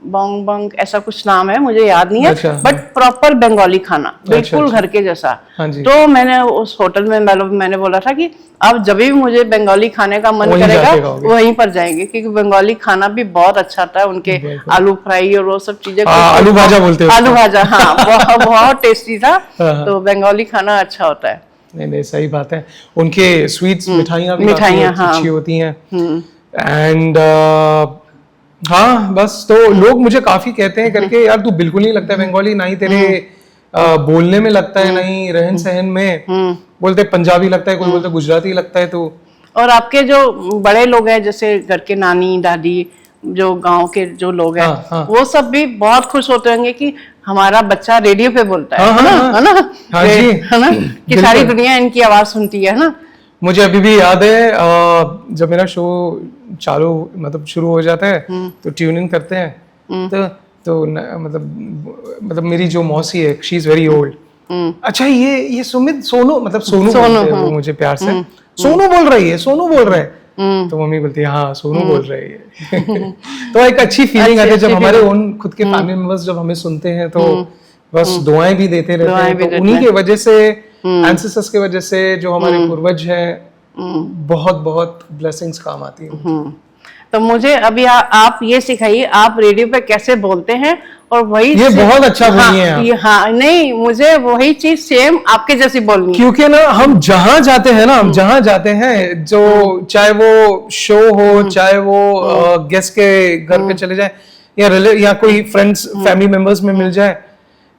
बॉन्ग ऐसा कुछ नाम है, मुझे याद नहीं है, बट प्रॉपर बंगाली खाना, बिल्कुल घर के जैसा। तो मैंने उस होटल में मैंने बोला था कि अब जब भी मुझे बंगाली खाने का मन करेगा वहीं पर जाएंगे, क्योंकि बंगाली खाना भी बहुत अच्छा था। उनके आलू फ्राई और वो सब चीजें, आलू भाजा बोलते हैं, आलू भाजा, हाँ, बहुत टेस्टी था। तो बंगाली खाना अच्छा होता है। नहीं, सही बात है। उनके स्वीट्स, मिठाइयाँ भी अच्छी होती हैं। एंड हाँ, बस तो लोग मुझे काफी कहते हैं करके, यार तू बिल्कुल नहीं लगता है बंगाली, ना ही तेरे बोलने में लगता है, ना ही रहन सहन में। बोलते पंजाबी लगता है, कोई बोलते गुजराती लगता है। तो और आपके जो बड़े लोग हैं, जैसे घर के नानी दादी, जो गांव के जो लोग हैं, वो सब भी बहुत खुश होते होंगे कि हमारा बच्चा रेडियो पे बोलता है, हाँ, है ना, हाँ, है ना, हाँ जी, है ना, कि सारी दुनिया इनकी आवाज सुनती है ना। मुझे अभी भी याद है जब मेरा शो चालू मतलब शुरू हो जाता है तो ट्यूनिंग करते हैं तो मतलब मेरी जो मौसी है, शी इज वेरी ओल्ड, अच्छा ये सुमित सोनू मतलब सोनू बोलते हैं वो मुझे प्यार से, सोनू बोल रही है, सोनू बोल रहे हैं, तो मम्मी बोलती है हाँ सोनू बोल रही है। तो एक अच्छी फीलिंग आती है जब हमारे ओन खुद के फैमिली मेंबर्स जब हमें सुनते हैं तो बस दुआएं भी देते रहते हैं। तो उन्हीं की वजह से, एंसेस्टर्स की वजह से जो हमारे पूर्वज हैं, बहुत बहुत ब्लेसिंग्स काम आती हैं। तो मुझे अभी आप ये सिखाइए, आप रेडियो पे कैसे बोलते हैं, और वही ये बहुत अच्छा बोली है आप। हाँ नहीं, मुझे वही चीज सेम आपके जैसी बोलनी है। क्योंकि ना हम जहां जाते हैं ना, हम जहां जाते हैं, जो चाहे वो शो हो, चाहे वो गेस्ट के घर पे चले जाए या कोई फ्रेंड्स फैमिली मेंबर्स में मिल जाए,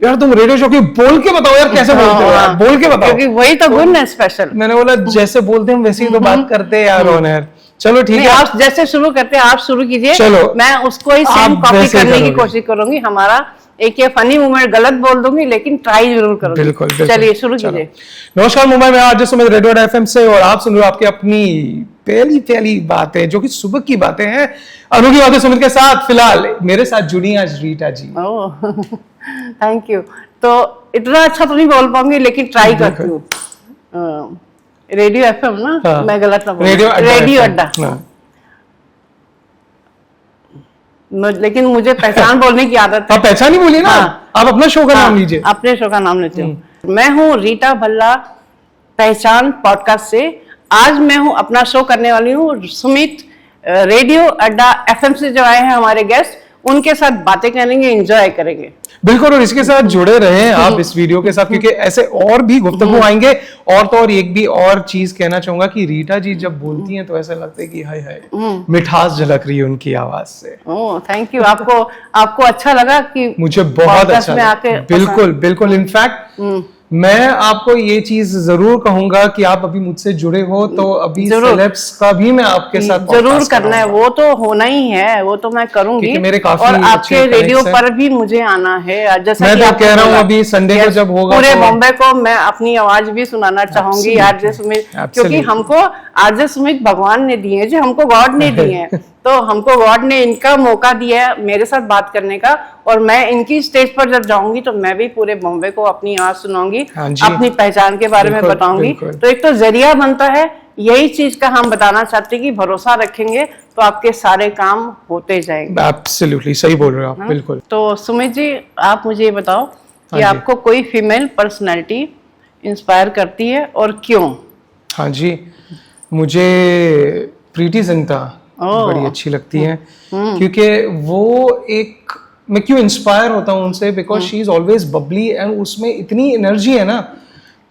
यार तुम रेडियो शो की बोल के बताओ यार कैसे बोलते हो यार, बोल के बताओ, क्योंकि वही तो गुण है स्पेशल। मैंने बोला जैसे बोलते हैं वैसे ही तो बात करते हैं यार ऑन एयर। चलो ठीक है, आप जैसे शुरू करते हैं आप शुरू कीजिए, चलो मैं उसको ही सेम कॉपी करने की कोशिश करूंगी। हमारा एक ये फनी मोमेंट गलत बोल दूंगी लेकिन ट्राई जरूर करूंगी। बिल्कुल, चलिए शुरू कीजिए। नमस्कार मुंबई में आज सुमित रेडियो एफएम से, और आप सुन रहे हो आपकी अपनी पहली बातें, जो कि सुबह की बातें हैं, अनोखी बातें सुमित के साथ। फिलहाल मेरे साथ जुड़ी आज Rita ji. Oh thank you. तो इतना अच्छा तो नहीं बोल पाऊंगी लेकिन ट्राई करती हूँ। रेडियो एफएम ना, हाँ। मैं गलत ना बोल, रेडियो अड्डा। लेकिन मुझे पहचान बोलने की आदत है। आप पहचान ही बोलिए ना। हाँ। आप अपना शो का नाम लीजिए। अपने शो का नाम लेती हूँ। मैं हूँ रीटा भल्ला, पहचान पॉडकास्ट से। आज मैं हूँ अपना शो करने वाली हूँ सुमित रेडियो अड्डा एफएम से जो आए हैं हमारे गेस्ट, उनके साथ बातें करेंगे, एंजॉय करेंगे। बिल्कुल, और इसके साथ जुड़े रहें आप इस वीडियो के साथ, क्योंकि ऐसे और भी गुफ्तगू आएंगे। और तो और एक भी और चीज कहना चाहूंगा कि रीटा जी जब बोलती हैं तो ऐसा लगता है कि हाय हाय मिठास झलक रही है उनकी आवाज से। ओह थैंक यू। आपको अच्छा लगा कि मुझे बहुत अच्छा में आके बिल्कुल बिल्कुल। इनफैक्ट मैं आपको ये चीज जरूर कहूंगा कि आप अभी मुझसे जुड़े हो तो अभी सेलेब्स का भी मैं आपके साथ जरूर करना है, वो तो होना ही है, वो तो मैं करूंगी। मेरे काफी और आपके रेडियो पर भी मुझे आना है। जैसा मैं तो कह रहा हूँ अभी संडे को जब होगा पूरे बॉम्बे को मैं अपनी आवाज भी सुनाना चाहूंगी आरजे सुमित, क्योंकि हमको आरजे सुमित भगवान ने दिए, जो हमको गॉड ने दिए हैं। तो हमको गॉड ने इनका मौका दिया है मेरे साथ बात करने का, और मैं इनकी स्टेज पर जब जाऊंगी तो मैं भी पूरे बॉम्बे को अपनी आवाज सुनाऊंगी, अपनी पहचान के बारे में बताऊंगी। तो एक तो जरिया बनता है, यही चीज का हम बताना चाहते हैं कि भरोसा रखेंगे तो आपके सारे काम होते जाएंगे। एब्सोल्युटली सही बोल रहे हो आप। बिल्कुल। तो सुमित जी आप मुझे ये बताओ कि आपको कोई फीमेल पर्सनैलिटी इंस्पायर करती है और क्यों? हाँ जी, मुझे प्रीति जिंटा बड़ी अच्छी लगती है, क्योंकि वो एक, मैं क्यों इंस्पायर होता हूँ उनसे, because she is always Babli and उसमें इतनी एनर्जी है ना,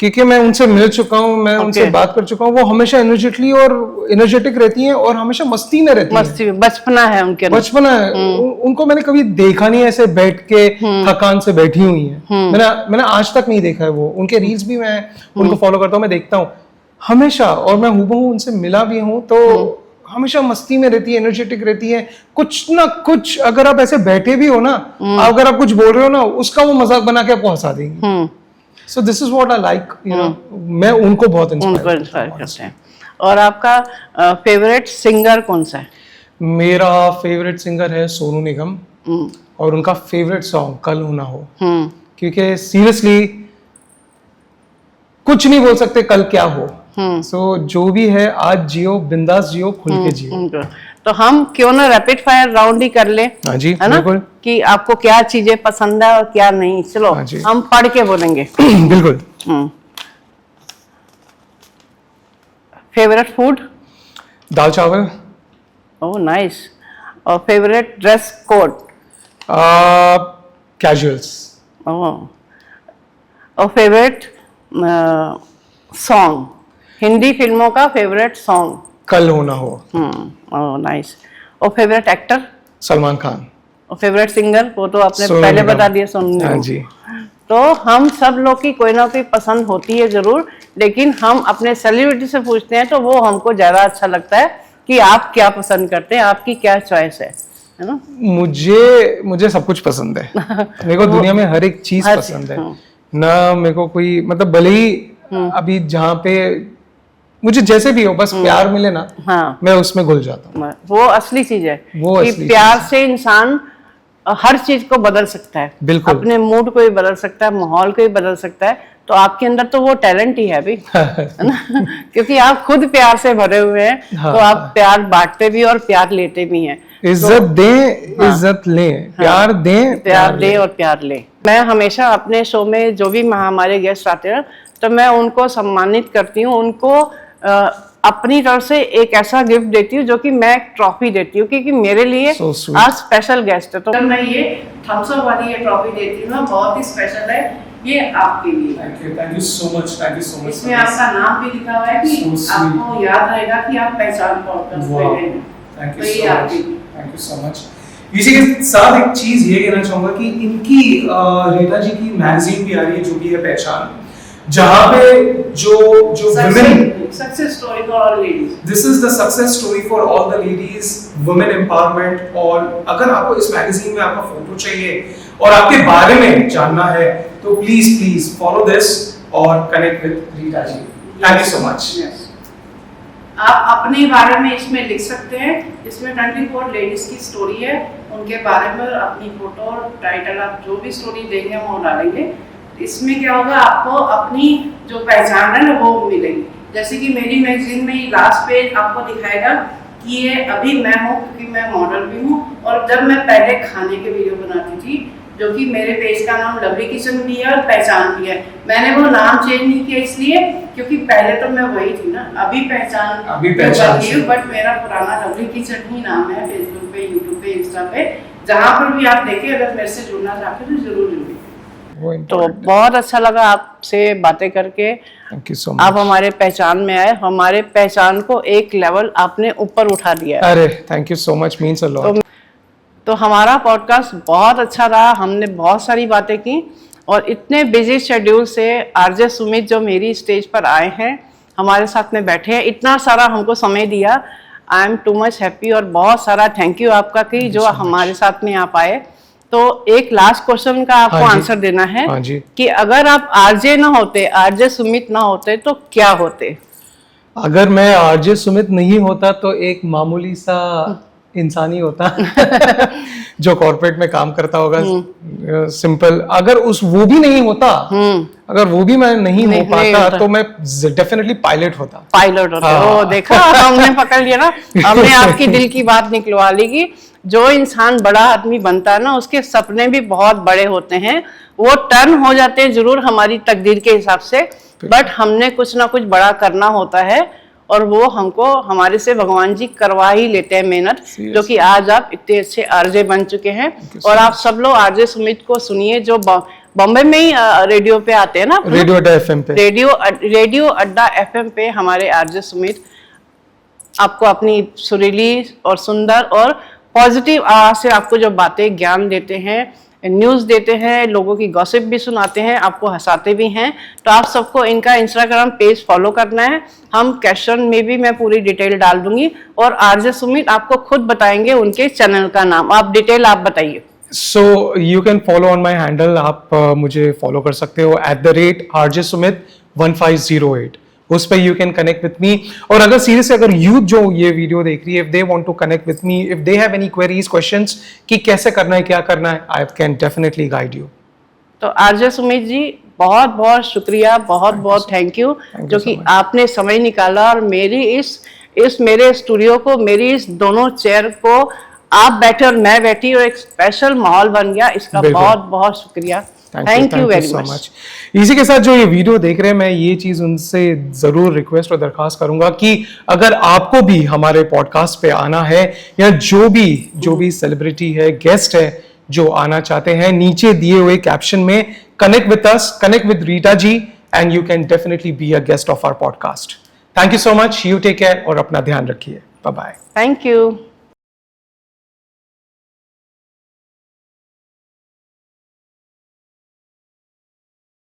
क्योंकि मैं उनसे मिल चुका हूँ, मैं उनसे बात कर चुका हूँ। वो हमेशा एनर्जेटिक रहती हैं और हमेशा मस्ती में रहती हैं। बचपना है उनके, बचपना है। उनको मैंने कभी देखा नहीं ऐसे बैठ के थकान से बैठी हुई है। मैंने आज तक नहीं देखा है वो। उनके रील्स भी मैं उनको फॉलो करता हूँ, मैं देखता हूँ हमेशा, और मैं हूबहू उनसे मिला भी हूँ। तो हमेशा मस्ती में रहती है, एनर्जेटिक रहती है। कुछ ना कुछ अगर आप ऐसे बैठे भी हो ना, अगर आप कुछ बोल रहे हो ना, उसका वो मजाक बना के आपको हंसा देंगी। सो this is what I like, you know. मैं उनको बहुत इंस्पायर करते हैं। और आपका फेवरेट सिंगर कौन सा है? मेरा फेवरेट सिंगर है सोनू निगम, और उनका फेवरेट सॉन्ग कल हो ना हो, क्योंकि सीरियसली कुछ नहीं बोल सकते कल क्या हो। सो जो भी है आज जियो, बिंदास जियो, खुल के जियो। तो हम क्यों ना रैपिड फायर राउंड ही कर ले, हाँ जी, है ना, कि आपको क्या चीजें पसंद है और क्या नहीं। चलो हम पढ़ के बोलेंगे। बिल्कुल। Favourite food? दाल चावल। Oh nice. और फेवरेट ड्रेस कोड? कैजुअल्स। और फेवरेट सॉन्ग, हिंदी फिल्मों का favourite song? Kal Ho Na Ho. Oh nice. और फेवरेट एक्टर? सलमान खान। और फेवरेट सिंगर? वो तो आपने पहले बता दिया, सोनू निगम। हाँ जी। तो हम सब लोग की कोई ना कोई पसंद होती है जरूर, लेकिन हम अपने सेलिब्रिटी से पूछते हैं तो वो हमको ज्यादा अच्छा लगता है कि आप क्या पसंद करते हैं, आपकी क्या चॉइस है है ना? मुझे सब कुछ पसंद है। मेरे को दुनिया में हर एक चीज पसंद है ना। मेरे को कोई मतलब भले ही अभी जहाँ पे मुझे जैसे भी हो बस प्यार मिले ना, हाँ, मैं उसमें घुल जाता हूँ। वो असली चीज है वो कि असली प्यार से इंसान हर चीज को बदल सकता है। बिल्कुल। अपने मूड को भी बदल सकता है, माहौल को भी बदल सकता है। तो आपके अंदर तो वो टैलेंट ही है अभी, है ना? क्योंकि आप खुद प्यार से भरे हुए हैं। हाँ, तो आप प्यार बांटते भी और प्यार लेते भी हैं। इज्जत दें, इज्जत लें, प्यार दें, प्यार दें और प्यार लें। मैं हमेशा अपने शो में जो भी हमारे गेस्ट आते हैं तो मैं उनको सम्मानित करती हूँ, उनको अपनी तरफ से एक ऐसा गिफ्ट देती हूँ जो कि मैं एक ट्रॉफी देती हूँ, क्योंकि मेरे लिए आज स्पेशल गेस्ट है। तो मैं ये थम्स अप वाली ये ट्रॉफी देती हूँ ना, बहुत ही स्पेशल है ये आपके लिए। Thank you so much, thank you so much. इसमें आपका नाम भी लिखा हुआ है कि आपको याद रहेगा कि आप पहचान पॉडकास्ट पे हैं। Thank you so much, thank you so much. इसी के साथ एक चीज ये कहना चाहूंगा कि इनकी रीता जी की मैगजीन भी आ रही है जो भी है पहचान, जहां पे जो women success story for all ladies, this is the success story for all the ladies, women empowerment. और अगर आपको इस मैगजीन में आपका फोटो चाहिए और आपके बारे में जानना है तो प्लीज प्लीज फॉलो दिस और connect with Rita ji. Thank you so much. आप अपने बारे में इसमें लिख सकते हैं। इसमें 24 लेडीज की स्टोरी है, उनके बारे में अपनी फोटो और टाइटल, आप जो भी स्टोरी देंगे हम वो डालेंगे। इसमें क्या होगा, आपको अपनी जो पहचान है ना वो मिलेगी। जैसे कि मेरी मैगजीन में लास्ट पेज आपको दिखाएगा कि ये अभी मैं हूँ, क्योंकि मैं मॉडल भी हूँ। और जब मैं पहले खाने के वीडियो बनाती थी, जो कि मेरे पेज का नाम लवली किचन भी है और पहचान भी है, मैंने वो नाम चेंज नहीं किया इसलिए क्योंकि पहले तो मैं वही थी ना। अभी पहचान बट मेरा पुराना लवली किचन ही नाम है फेसबुक पे, यूट्यूब पे, इंस्टा पे, जहाँ पर भी आप देखें। अगर मेरे से जुड़ना चाहते हो तो जरूर जुड़िए। तो बहुत अच्छा लगा आपसे बातें करके। Thank you so much. आप हमारे पहचान में आए, हमारे पहचान को एक लेवल आपने ऊपर उठा दिया। अरे thank you so much, means a lot. तो हमारा पॉडकास्ट बहुत अच्छा रहा, हमने बहुत सारी बातें की। और इतने बिजी शेड्यूल से आरजे सुमित जो मेरी स्टेज पर आए हैं, हमारे साथ में बैठे हैं, इतना सारा हमको समय दिया, I am too much happy. और बहुत सारा थैंक यू आपका कि जो हमारे साथ में आप आए। तो एक लास्ट क्वेश्चन का आपको आंसर देना है कि अगर आप आरजे ना होते, आरजे सुमित ना होते तो क्या होते? अगर मैं आरजे सुमित नहीं होता तो एक मामूली सा इंसान ही होता जो कॉर्पोरेट में काम करता होगा, सिंपल। अगर वो भी नहीं होता, अगर वो भी मैं नहीं हो पाता तो मैं डेफिनेटली पायलट होता। ओ देखा, हमने पकड़ लिया ना, हमने आपकी दिल की बात निकलवा ली कि जो इंसान बड़ा आदमी बनता है ना, उसके सपने भी बहुत बड़े होते हैं। वो टर्न हो जाते हैं जरूर हमारी तकदीर के हिसाब से, बट हमने कुछ ना कुछ बड़ा करना होता है और वो हमको हमारे से भगवान जी करवा ही लेते हैं मेहनत। जो कि आज आप इतने अच्छे आरजे बन चुके हैं। और आप सब लोग आरजे सुमित को सुनिए, जो बॉम्बे में ही रेडियो पे आते हैं ना, रेडियो अड्डा एफएम पे, रेडियो अड्डा एफएम पे हमारे आरजे सुमित आपको अपनी सुरीली और सुंदर और पॉजिटिव आवाज से आपको जो बातें ज्ञान देते हैं, न्यूज़ देते हैं, लोगों की गॉसिप भी सुनाते हैं, आपको हंसाते भी हैं। तो आप सबको इनका इंस्टाग्राम पेज फॉलो करना है। हम कैप्शन में भी मैं पूरी डिटेल डाल दूंगी और आरजे सुमित आपको खुद बताएंगे उनके चैनल का नाम। आप डिटेल आप बताइए। सो you can follow on my handle, आप मुझे फॉलो कर सकते हो @RJ Sumit 1508। उस पर यू कैन कनेक्ट विथ मी। और अगर सीरियसली अगर यूथ जो ये वीडियो देख रही है, if they want to connect with me, if they have any queries, questions कि कैसे करना है, क्या करना है, I can definitely guide you. तो आरजे सुमित जी बहुत बहुत शुक्रिया, बहुत बहुत थैंक यू जो कि आपने समय निकाला और मेरी इस मेरे स्टूडियो को, मेरी इस दोनों चेयर को, आप बैठे और मैं बैठी और एक स्पेशल माहौल बन गया, इसका बहुत बहुत शुक्रिया। Thank you very much. इसी के साथ जो ये वीडियो देख रहे हैं, मैं ये चीज उनसे जरूर रिक्वेस्ट और दरखास्त करूंगा कि अगर आपको भी हमारे पॉडकास्ट पे आना है या जो भी सेलिब्रिटी है, गेस्ट है जो आना चाहते हैं, नीचे दिए हुए कैप्शन में connect with us, connect with Rita ji, and you can definitely be a guest of our podcast. Thank you so much, you take care और अपना ध्यान रखिए। Bye bye. Thank you.